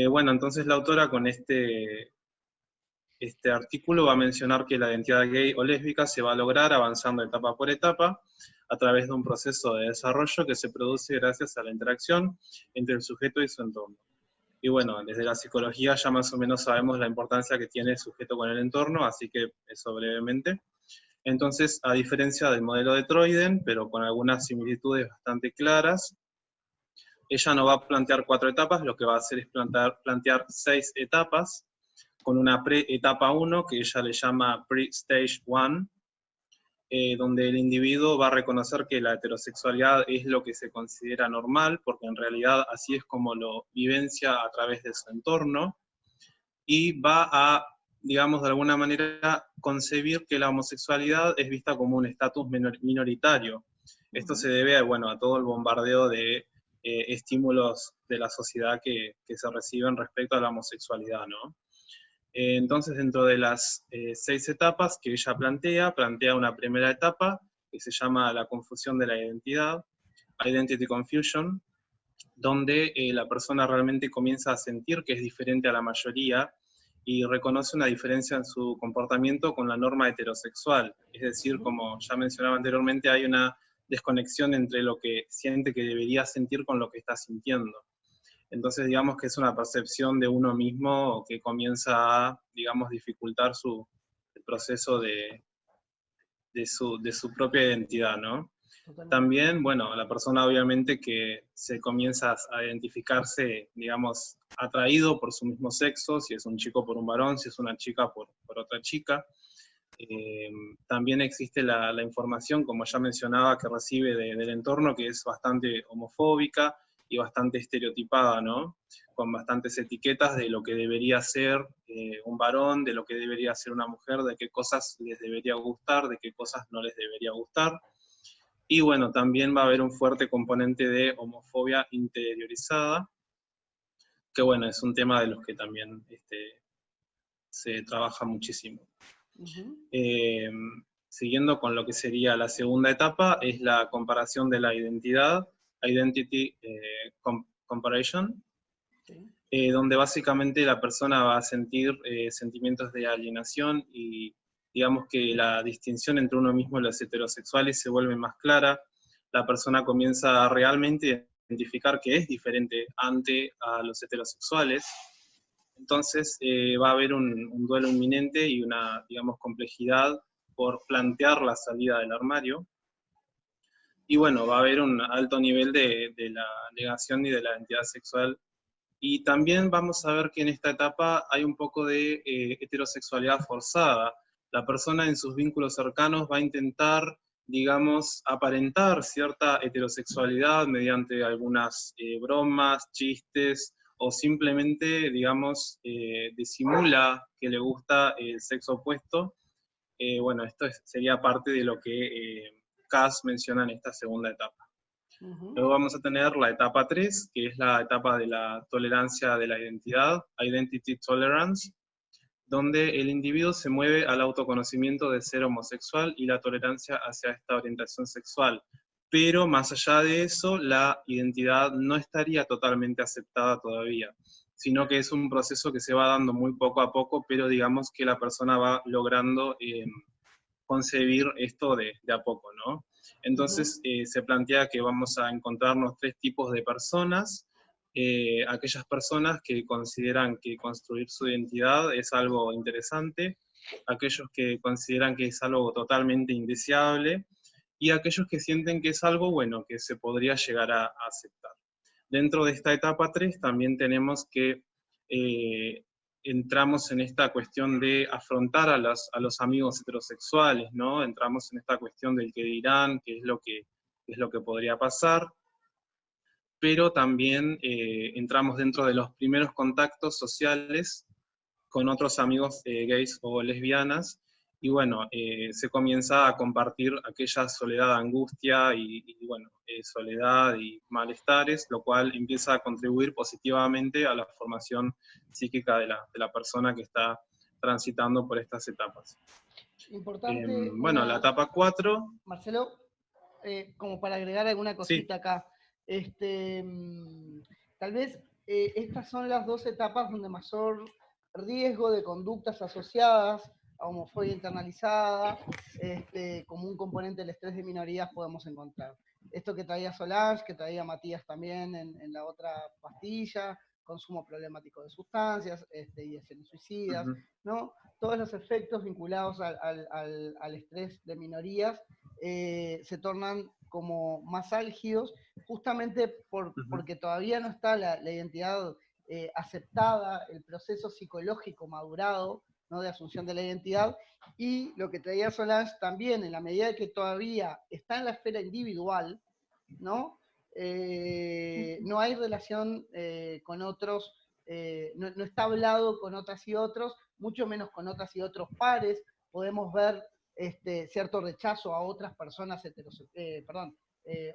Bueno, entonces la autora con este artículo va a mencionar que la identidad gay o lésbica se va a lograr avanzando etapa por etapa a través de un proceso de desarrollo que se produce gracias a la interacción entre el sujeto y su entorno. Y bueno, desde la psicología ya más o menos sabemos la importancia que tiene el sujeto con el entorno, así que eso brevemente. Entonces, a diferencia del modelo de Troiden, pero con algunas similitudes bastante claras, ella no va a plantear 4 etapas, lo que va a hacer es plantear 6 etapas, con una pre-etapa 1, que ella le llama pre-stage 1, donde el individuo va a reconocer que la heterosexualidad es lo que se considera normal, porque en realidad así es como lo vivencia a través de su entorno, y va a, digamos, de alguna manera concebir que la homosexualidad es vista como un estatus minoritario. Esto se debe, bueno, a todo el bombardeo de estímulos de la sociedad que se reciben respecto a la homosexualidad, ¿no? Entonces, dentro de las 6 etapas que ella plantea una primera etapa que se llama la confusión de la identidad, Identity Confusion, donde la persona realmente comienza a sentir que es diferente a la mayoría y reconoce una diferencia en su comportamiento con la norma heterosexual. Es decir, como ya mencionaba anteriormente, hay una desconexión entre lo que siente que debería sentir con lo que está sintiendo. Entonces, digamos que es una percepción de uno mismo que comienza a, digamos, dificultar el proceso de su propia identidad, ¿no? También, bueno, la persona obviamente que se comienza a identificarse, digamos, atraído por su mismo sexo, si es un chico por un varón, si es una chica por otra chica. También existe la información, como ya mencionaba, que recibe del entorno, que es bastante homofóbica y bastante estereotipada, ¿no? Con bastantes etiquetas de lo que debería ser un varón, de lo que debería ser una mujer, de qué cosas les debería gustar, de qué cosas no les debería gustar. Y bueno, también va a haber un fuerte componente de homofobia interiorizada, que bueno, es un tema de los que también se trabaja muchísimo. Siguiendo con lo que sería la segunda etapa, es la comparación de la identidad, Identity Comparison, donde básicamente la persona va a sentir sentimientos de alienación y digamos que la distinción entre uno mismo y los heterosexuales se vuelve más clara, la persona comienza a realmente identificar que es diferente ante a los heterosexuales. Entonces va a haber un duelo inminente y una, digamos, complejidad por plantear la salida del armario. Y bueno, va a haber un alto nivel de la negación y de la identidad sexual. Y también vamos a ver que en esta etapa hay un poco de heterosexualidad forzada. La persona en sus vínculos cercanos va a intentar, digamos, aparentar cierta heterosexualidad mediante algunas bromas, chistes, o simplemente, digamos, disimula que le gusta el sexo opuesto. Bueno, esto sería parte de lo que Cass menciona en esta segunda etapa. Luego vamos a tener la etapa 3, que es la etapa de la tolerancia de la identidad, Identity Tolerance, donde el individuo se mueve al autoconocimiento de ser homosexual y la tolerancia hacia esta orientación sexual. Pero más allá de eso, la identidad no estaría totalmente aceptada todavía, sino que es un proceso que se va dando muy poco a poco, pero digamos que la persona va logrando concebir esto de a poco, ¿no? Entonces se plantea que vamos a encontrarnos 3 tipos de personas, aquellas personas que consideran que construir su identidad es algo interesante, aquellos que consideran que es algo totalmente indeseable, y aquellos que sienten que es algo bueno, que se podría llegar a aceptar. Dentro de esta etapa 3 también tenemos que entramos en esta cuestión de afrontar a los amigos heterosexuales, ¿no? Entramos en esta cuestión del qué dirán, qué es lo que podría pasar, pero también entramos dentro de los primeros contactos sociales con otros amigos gays o lesbianas, y bueno, se comienza a compartir aquella soledad, angustia y bueno, soledad y malestares, lo cual empieza a contribuir positivamente a la formación psíquica de la persona que está transitando por estas etapas. Importante. Bueno, la etapa 4. Marcelo, como para agregar alguna cosita Sí. acá, tal vez estas son las 2 etapas donde mayor riesgo de conductas asociadas a homofobia internalizada, como un componente del estrés de minorías podemos encontrar. Esto que traía Solange, que traía Matías también en la otra pastilla, consumo problemático de sustancias, ideaciones suicidas, ¿no? Todos los efectos vinculados al estrés de minorías se tornan como más álgidos, justamente porque todavía no está la identidad aceptada, el proceso psicológico madurado, ¿no? De asunción de la identidad, y lo que traía Solange también, en la medida que todavía está en la esfera individual, ¿no? No hay relación con otros, no está hablado con otras y otros, mucho menos con otras y otros pares. Podemos ver cierto rechazo a otras personas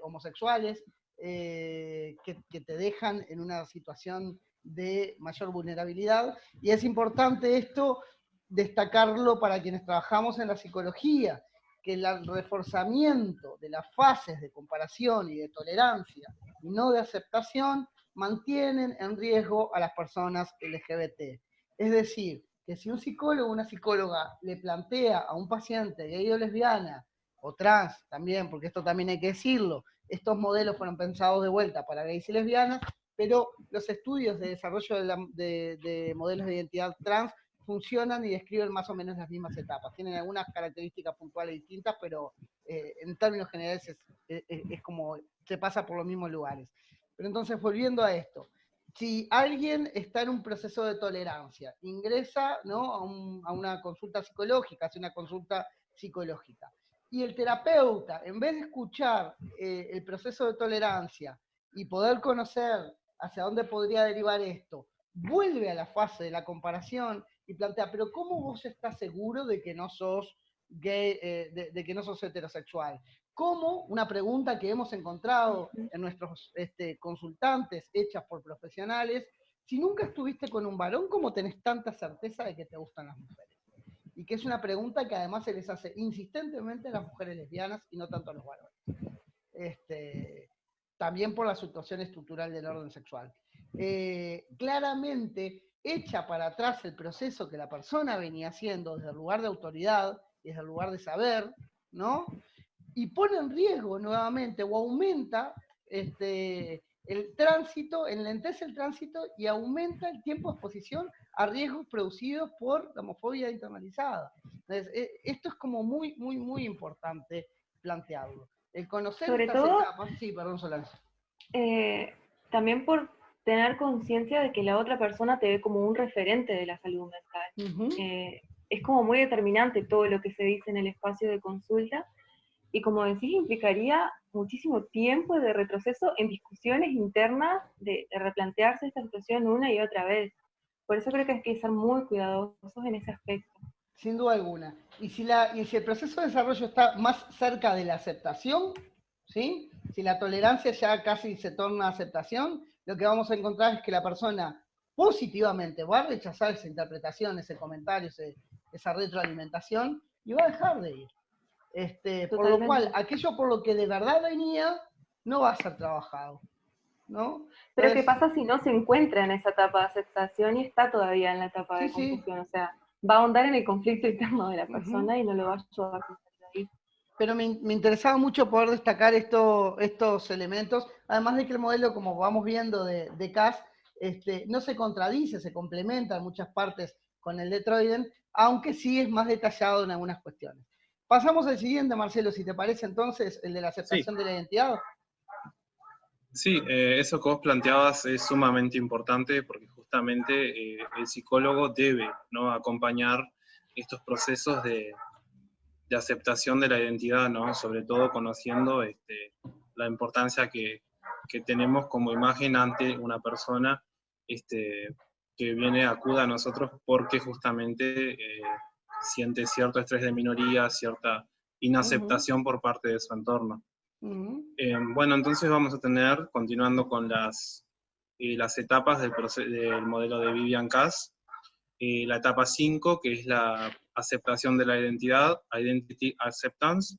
homosexuales que te dejan en una situación de mayor vulnerabilidad. Y es importante esto destacarlo para quienes trabajamos en la psicología, que el reforzamiento de las fases de comparación y de tolerancia y no de aceptación mantienen en riesgo a las personas LGBT. Es decir, que si un psicólogo o una psicóloga le plantea a un paciente gay o lesbiana, o trans también, porque esto también hay que decirlo, estos modelos fueron pensados de vuelta para gays y lesbianas, pero los estudios de desarrollo de modelos de identidad trans funcionan y describen más o menos las mismas etapas. Tienen algunas características puntuales distintas, pero en términos generales es como se pasa por los mismos lugares. Pero entonces, volviendo a esto, si alguien está en un proceso de tolerancia, ingresa, ¿no?, a una consulta psicológica, hace una consulta psicológica, y el terapeuta, en vez de escuchar el proceso de tolerancia y poder conocer hacia dónde podría derivar esto, vuelve a la fase de la comparación y plantea, pero ¿cómo vos estás seguro de que no sos gay, de que no sos heterosexual? ¿Cómo? Una pregunta que hemos encontrado en nuestros consultantes, hechas por profesionales, si nunca estuviste con un varón, ¿cómo tenés tanta certeza de que te gustan las mujeres? Y que es una pregunta que además se les hace insistentemente a las mujeres lesbianas y no tanto a los varones. También por la situación estructural del orden sexual. Claramente echa para atrás el proceso que la persona venía haciendo desde el lugar de autoridad, desde el lugar de saber, ¿no? Y pone en riesgo nuevamente o aumenta el tránsito, enlentece el tránsito y aumenta el tiempo de exposición a riesgos producidos por la homofobia internalizada. Entonces, esto es como muy, muy, muy importante plantearlo. El conocer Sobre estas todo, etapas, sí, perdón, Solange. también por tener conciencia de que la otra persona te ve como un referente de la salud mental. Es como muy determinante todo lo que se dice en el espacio de consulta, y como decís, implicaría muchísimo tiempo de retroceso en discusiones internas, de replantearse esta situación una y otra vez. Por eso creo que hay que ser muy cuidadosos en ese aspecto. Sin duda alguna. Y si el proceso de desarrollo está más cerca de la aceptación, ¿sí? Si la tolerancia ya casi se torna aceptación, lo que vamos a encontrar es que la persona positivamente va a rechazar esa interpretación, ese comentario, esa retroalimentación, y va a dejar de ir. Por lo cual, aquello por lo que de verdad venía, no va a ser trabajado, ¿no? Pero Entonces, ¿qué pasa si no se encuentra en esa etapa de aceptación y está todavía en la etapa de confusión? O sea, va a ahondar en el conflicto interno de la persona y no lo va a ayudar a salir de ahí. Pero me interesaba mucho poder destacar estos elementos, además de que el modelo, como vamos viendo de CAS, no se contradice, se complementa en muchas partes con el de Troiden, aunque sí es más detallado en algunas cuestiones. Pasamos al siguiente, Marcelo, si te parece entonces, el de la aceptación de la identidad. Sí, eso que vos planteabas es sumamente importante porque justamente el psicólogo debe, ¿no?, acompañar estos procesos de aceptación de la identidad, ¿no?, sobre todo conociendo la importancia que tenemos como imagen ante una persona que acude a nosotros porque justamente siente cierto estrés de minoría, cierta inaceptación por parte de su entorno. Bueno, entonces vamos a tener, continuando con las etapas del modelo de Vivian Cass, la etapa 5, que es la aceptación de la identidad, Identity Acceptance,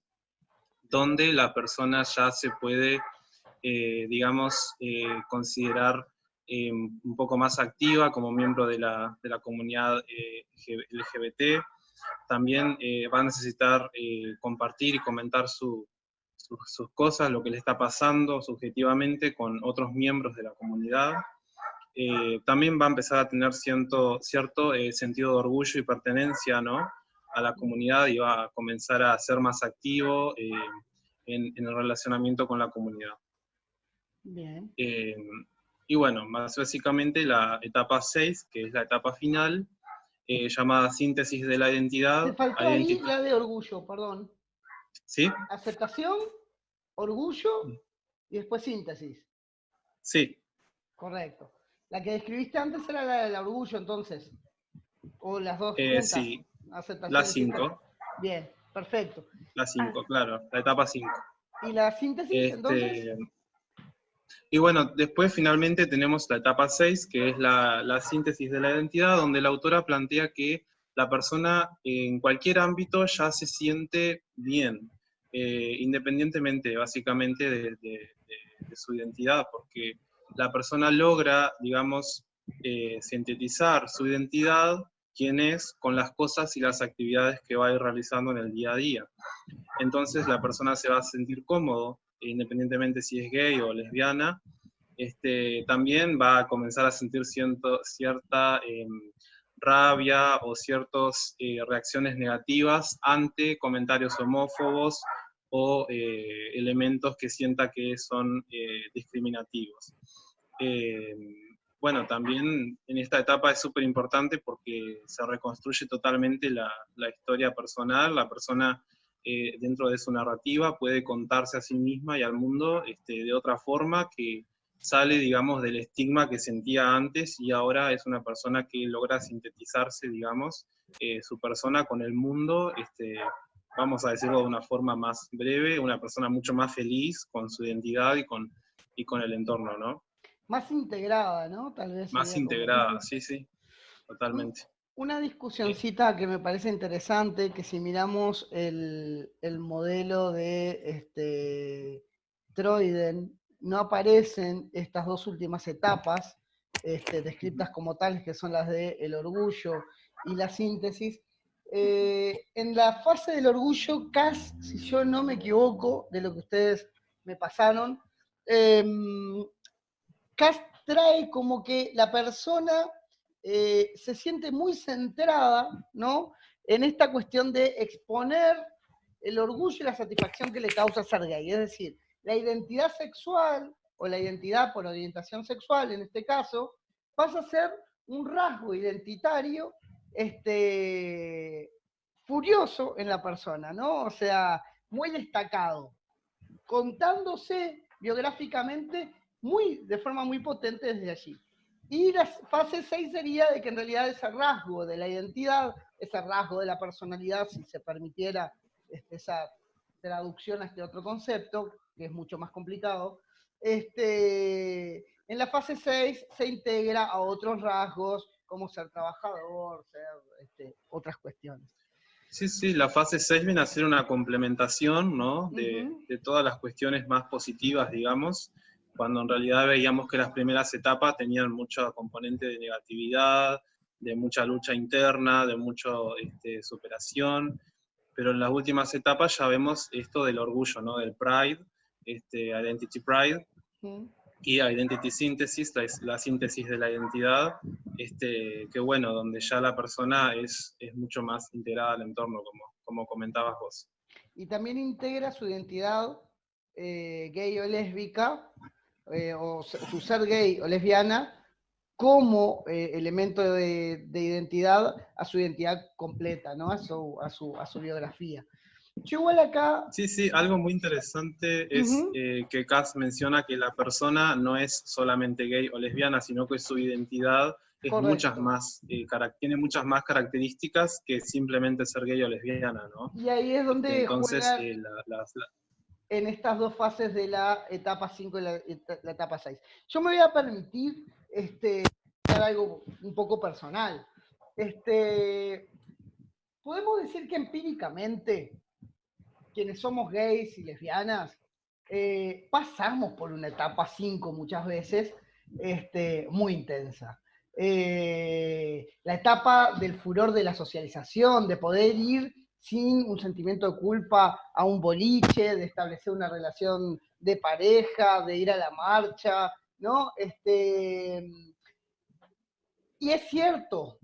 donde la persona ya se puede, considerar un poco más activa como miembro de la comunidad LGBT. También va a necesitar compartir y comentar sus cosas, lo que le está pasando subjetivamente con otros miembros de la comunidad. También va a empezar a tener cierto sentido de orgullo y pertenencia, ¿no?, a la comunidad, y va a comenzar a ser más activo en el relacionamiento con la comunidad. Bien. Y bueno, más básicamente la etapa 6, que es la etapa final, llamada síntesis de la identidad. Te faltó ahí la de orgullo, perdón. ¿Sí? Aceptación, orgullo y después síntesis. Sí. Correcto. La que describiste antes era la del orgullo, entonces. O las dos juntas. Sí, Aceptación la y 5. Bien, perfecto. La 5, claro, la etapa 5. ¿Y la síntesis, entonces? Y bueno, después finalmente tenemos la etapa 6, que es la síntesis de la identidad, donde la autora plantea que la persona en cualquier ámbito ya se siente bien, independientemente básicamente de su identidad, porque la persona logra, digamos, sintetizar su identidad, quién es, con las cosas y las actividades que va a ir realizando en el día a día. Entonces la persona se va a sentir cómodo, independientemente si es gay o lesbiana. También va a comenzar a sentir cierta rabia o ciertas reacciones negativas ante comentarios homófobos o elementos que sienta que son discriminativos. Bueno, también en esta etapa es súper importante porque se reconstruye totalmente la historia personal, la persona dentro de su narrativa puede contarse a sí misma y al mundo de otra forma que sale, digamos, del estigma que sentía antes y ahora es una persona que logra sintetizarse, digamos, su persona con el mundo, vamos a decirlo de una forma más breve, una persona mucho más feliz con su identidad y con el entorno, ¿no? Más integrada, ¿no? Tal vez Más sería como... integrada, sí, sí, totalmente. Una discusioncita que me parece interesante, que si miramos el modelo de Troiden, no aparecen estas dos últimas etapas, descritas como tales, que son las de el orgullo y la síntesis. En la fase del orgullo, Cass, si yo no me equivoco de lo que ustedes me pasaron, Cass trae como que la persona se siente muy centrada, ¿no?, en esta cuestión de exponer el orgullo y la satisfacción que le causa ser gay. Es decir, la identidad sexual, o la identidad por orientación sexual en este caso, pasa a ser un rasgo identitario furioso en la persona, ¿no? O sea, muy destacado, contándose biográficamente de forma muy potente desde allí. Y la fase 6 sería de que en realidad ese rasgo de la identidad, ese rasgo de la personalidad, si se permitiera esa traducción a este otro concepto, que es mucho más complicado, en la fase 6 se integra a otros rasgos, como ser trabajador, ser otras cuestiones. Sí, sí, la fase 6 viene a ser una complementación, ¿no?, de todas las cuestiones más positivas, digamos, cuando en realidad veíamos que las primeras etapas tenían mucho componente de negatividad, de mucha lucha interna, de mucha superación, pero en las últimas etapas ya vemos esto del orgullo, ¿no?, del pride, identity pride, y identity synthesis, la síntesis de la identidad, que bueno, donde ya la persona es mucho más integrada al entorno, como comentabas vos. Y también integra su identidad gay o lésbica, o su ser gay o lesbiana, como elemento de identidad a su identidad completa, ¿no? A su biografía. Yo igual acá... Sí, sí, algo muy interesante es que Cass menciona que la persona no es solamente gay o lesbiana, sino que su identidad es tiene muchas más características que simplemente ser gay o lesbiana, ¿no? Y ahí es donde entonces, juega en estas dos fases de la etapa 5 y la etapa 6. Yo me voy a permitir hacer algo un poco personal. Podemos decir que empíricamente, quienes somos gays y lesbianas, pasamos por una etapa 5 muchas veces, muy intensa. La etapa del furor de la socialización, de poder ir sin un sentimiento de culpa a un boliche, de establecer una relación de pareja, de ir a la marcha, ¿no? Y es cierto,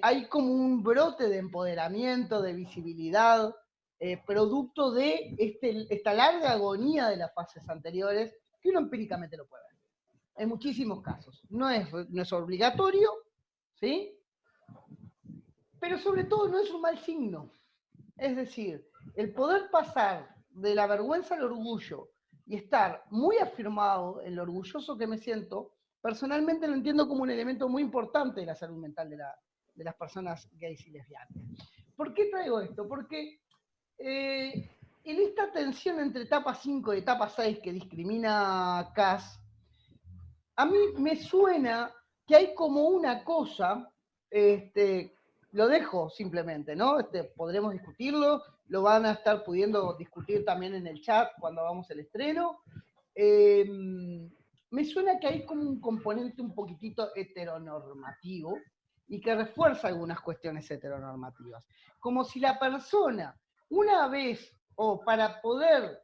hay como un brote de empoderamiento, de visibilidad, producto de esta larga agonía de las fases anteriores, que uno empíricamente lo puede ver. En muchísimos casos. No es obligatorio, ¿sí? Pero sobre todo no es un mal signo. Es decir, el poder pasar de la vergüenza al orgullo y estar muy afirmado en lo orgulloso que me siento, personalmente lo entiendo como un elemento muy importante de la salud mental de las personas gays y lesbianas. ¿Por qué traigo esto? Porque en esta tensión entre etapa 5 y etapa 6 que discrimina Cass, a mí me suena que hay como una cosa, lo dejo simplemente, ¿no? Podremos discutirlo, lo van a estar pudiendo discutir también en el chat cuando hagamos el estreno. Me suena que hay como un componente un poquitito heteronormativo y que refuerza algunas cuestiones heteronormativas. Como si la persona, una vez, o para poder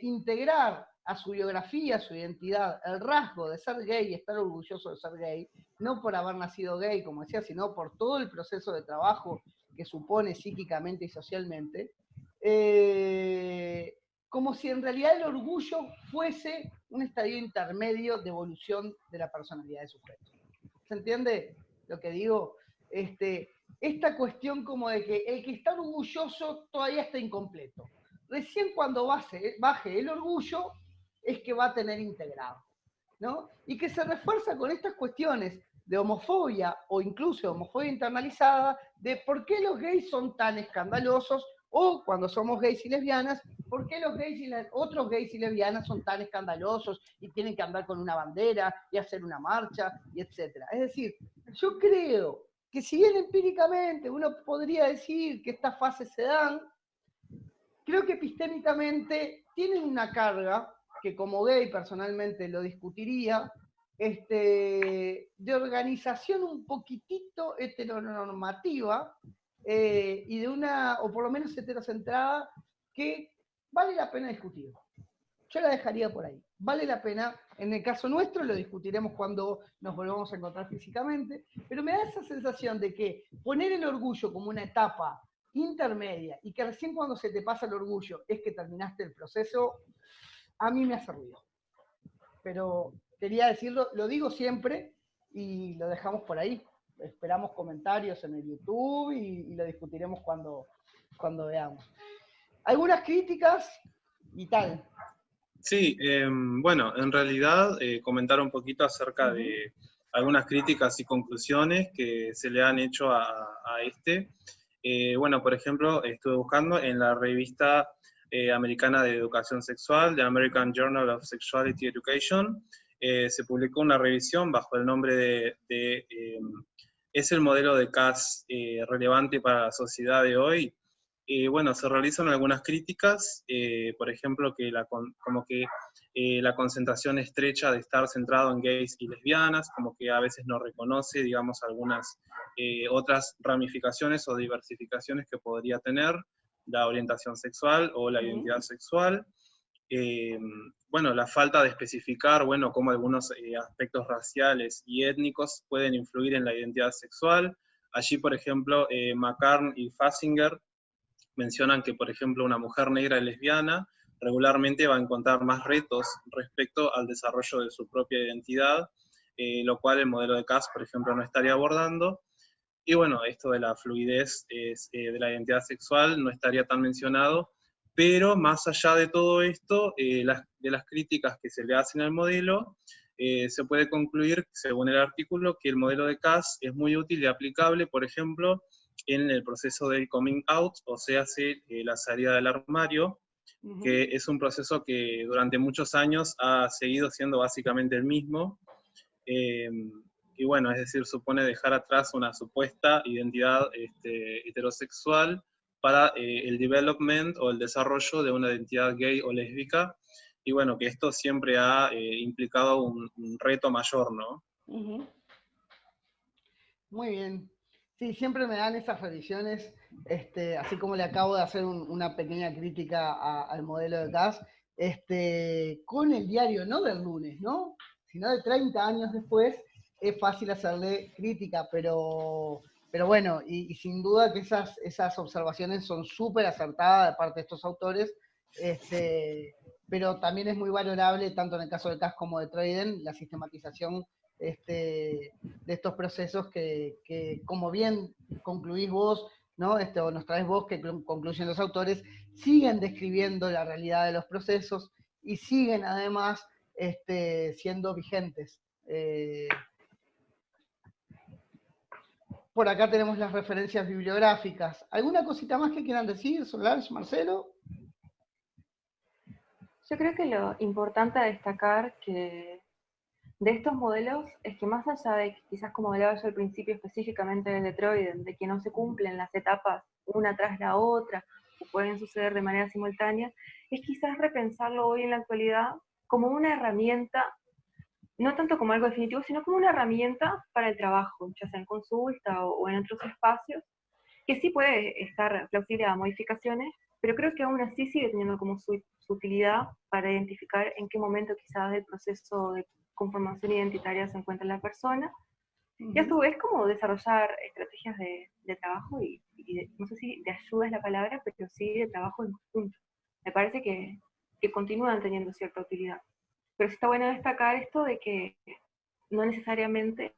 integrar a su biografía, a su identidad, el rasgo de ser gay y estar orgulloso de ser gay, no por haber nacido gay, como decía, sino por todo el proceso de trabajo que supone psíquicamente y socialmente, como si en realidad el orgullo fuese un estadio intermedio de evolución de la personalidad del sujeto. ¿Se entiende lo que digo? Esta cuestión como de que el que está orgulloso todavía está incompleto. Recién cuando baje el orgullo es que va a tener integrado, ¿no? Y que se refuerza con estas cuestiones de homofobia o incluso homofobia internalizada, de por qué los gays son tan escandalosos, o cuando somos gays y lesbianas, por qué los gays y otros gays y lesbianas son tan escandalosos y tienen que andar con una bandera y hacer una marcha, y etcétera. Es decir, yo creo que si bien empíricamente uno podría decir que estas fases se dan, creo que epistémicamente tienen una carga, que como gay personalmente lo discutiría, de organización un poquitito heteronormativa, y de una, o por lo menos heterocentrada, que vale la pena discutir. Yo la dejaría por ahí. Vale la pena, en el caso nuestro lo discutiremos cuando nos volvamos a encontrar físicamente, pero me da esa sensación de que poner el orgullo como una etapa intermedia y que recién cuando se te pasa el orgullo es que terminaste el proceso, a mí me hace ruido. Pero quería decirlo, lo digo siempre y lo dejamos por ahí. Esperamos comentarios en el YouTube y lo discutiremos cuando veamos. Algunas críticas y tal. Sí, bueno, en realidad comentar un poquito acerca de algunas críticas y conclusiones que se le han hecho a este. Bueno, por ejemplo, estuve buscando en la revista americana de educación sexual, The American Journal of Sexuality Education, se publicó una revisión bajo el nombre de ¿es el modelo de CAS relevante para la sociedad de hoy? Bueno, se realizan algunas críticas, por ejemplo, que la concentración estrecha de estar centrado en gays y lesbianas, como que a veces no reconoce, digamos, algunas otras ramificaciones o diversificaciones que podría tener la orientación sexual o la identidad sexual. Bueno, la falta de especificar, bueno, cómo algunos aspectos raciales y étnicos pueden influir en la identidad sexual. Allí, por ejemplo, McCarn y Fasinger mencionan que, por ejemplo, una mujer negra y lesbiana regularmente va a encontrar más retos respecto al desarrollo de su propia identidad, lo cual el modelo de CAS, por ejemplo, no estaría abordando. Y bueno, esto de la fluidez de la identidad sexual no estaría tan mencionado, pero más allá de todo esto, de las críticas que se le hacen al modelo, se puede concluir, según el artículo, que el modelo de CAS es muy útil y aplicable, por ejemplo, en el proceso del coming out, o sea, la salida del armario, que es un proceso que durante muchos años ha seguido siendo básicamente el mismo, y bueno, es decir, supone dejar atrás una supuesta identidad heterosexual para el development o el desarrollo de una identidad gay o lésbica, y bueno, que esto siempre ha implicado un reto mayor, ¿no? Muy bien. Sí, siempre me dan esas revisiones, así como le acabo de hacer una pequeña crítica al modelo de CAS, con el diario, no del lunes, ¿no? Sino de 30 años después, es fácil hacerle crítica, pero bueno, y sin duda que esas observaciones son súper acertadas de parte de estos autores, pero también es muy valorable, tanto en el caso de CAS como de Tradent, la sistematización de estos procesos que, como bien concluís vos, ¿no? O nos traes vos, que concluyen los autores, siguen describiendo la realidad de los procesos y siguen además siendo vigentes. Por acá tenemos las referencias bibliográficas. ¿Alguna cosita más que quieran decir, Solange, Marcelo? Yo creo que lo importante a destacar que de estos modelos es que más allá de que quizás como hablaba yo al principio específicamente de Detroit, de que no se cumplen las etapas una tras la otra, o pueden suceder de manera simultánea, es quizás repensarlo hoy en la actualidad como una herramienta, no tanto como algo definitivo, sino como una herramienta para el trabajo, ya sea en consulta o en otros espacios, que sí puede estar flexible a modificaciones, pero creo que aún así sigue teniendo como su utilidad para identificar en qué momento quizás del proceso de conformación identitaria se encuentra la persona, y a su vez como desarrollar estrategias de trabajo no sé si de ayuda es la palabra, pero sí de trabajo en conjunto. Me parece que continúan teniendo cierta utilidad. Pero sí está bueno destacar esto de que no necesariamente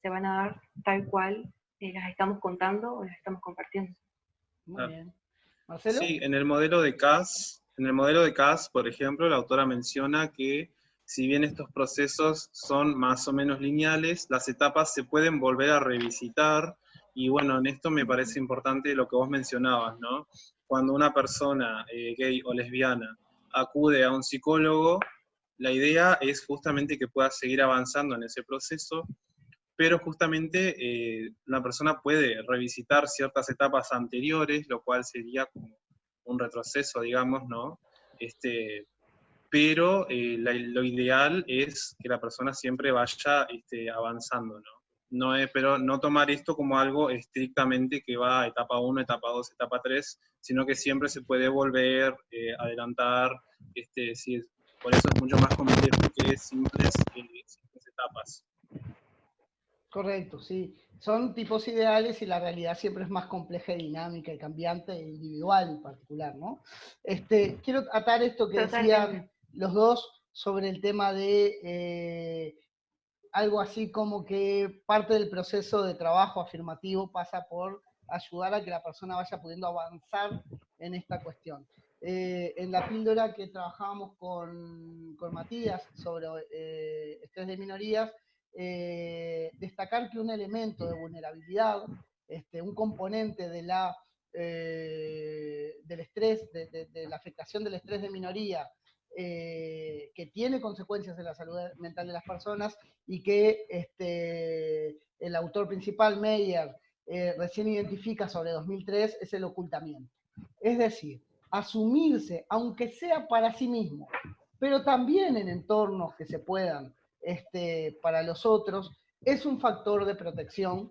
se van a dar tal cual las estamos contando o las estamos compartiendo. Muy bien. ¿Marcelo? Sí, en el modelo de CAS, por ejemplo, la autora menciona que si bien estos procesos son más o menos lineales, las etapas se pueden volver a revisitar, y bueno, en esto me parece importante lo que vos mencionabas, ¿no? Cuando una persona gay o lesbiana acude a un psicólogo, la idea es justamente que pueda seguir avanzando en ese proceso, pero justamente una persona puede revisitar ciertas etapas anteriores, lo cual sería como un retroceso, digamos, ¿no? Pero lo ideal es que la persona siempre vaya avanzando, ¿no? Pero no tomar esto como algo estrictamente que va a etapa 1, etapa 2, etapa 3, sino que siempre se puede volver, adelantar, sí, por eso es mucho más complejo que simples etapas. Correcto, sí. Son tipos ideales y la realidad siempre es más compleja y dinámica y cambiante e individual en particular, ¿no? Quiero atar esto que decían los dos sobre el tema de algo así como que parte del proceso de trabajo afirmativo pasa por ayudar a que la persona vaya pudiendo avanzar en esta cuestión. En la píldora que trabajábamos con Matías sobre estrés de minorías, destacar que un elemento de vulnerabilidad, un componente de del estrés, de la afectación del estrés de minoría, que tiene consecuencias en la salud mental de las personas y que el autor principal, Meyer, recién identifica sobre 2003, es el ocultamiento. Es decir, asumirse, aunque sea para sí mismo, pero también en entornos que se puedan para los otros, es un factor de protección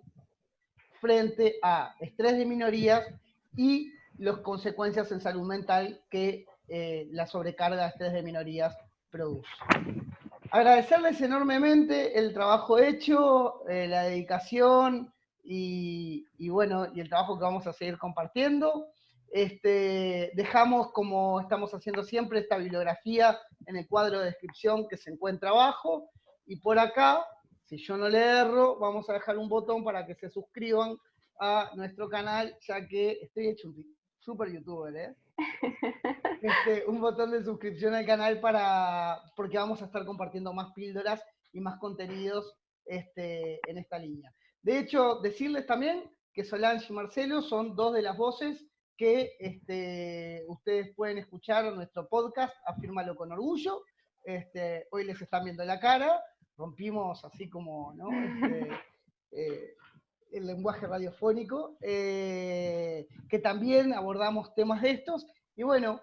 frente a estrés de minorías y las consecuencias en salud mental que la sobrecarga de estrés de minorías produce. Agradecerles enormemente el trabajo hecho, la dedicación y bueno, y el trabajo que vamos a seguir compartiendo. Dejamos, como estamos haciendo siempre, esta bibliografía en el cuadro de descripción que se encuentra abajo, y por acá, si yo no le erro, vamos a dejar un botón para que se suscriban a nuestro canal, ya que estoy hecho un super youtuber, ¿eh? Un botón de suscripción al canal porque vamos a estar compartiendo más píldoras y más contenidos en esta línea. De hecho, decirles también que Solange y Marcelo son dos de las voces que ustedes pueden escuchar en nuestro podcast, Afírmalo con Orgullo. Hoy les están viendo la cara, rompimos así como, ¿no? El lenguaje radiofónico, que también abordamos temas de estos. Y bueno,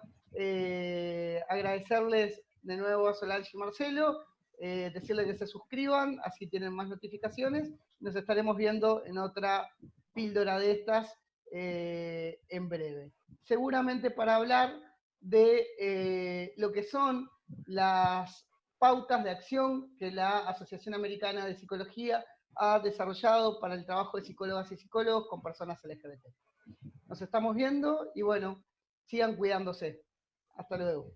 agradecerles de nuevo a Solange y Marcelo, decirles que se suscriban, así tienen más notificaciones. Nos estaremos viendo en otra píldora de estas en breve. Seguramente para hablar de lo que son las pautas de acción que la Asociación Americana de Psicología ha desarrollado para el trabajo de psicólogas y psicólogos con personas LGBT. Nos estamos viendo y bueno, sigan cuidándose. Hasta luego.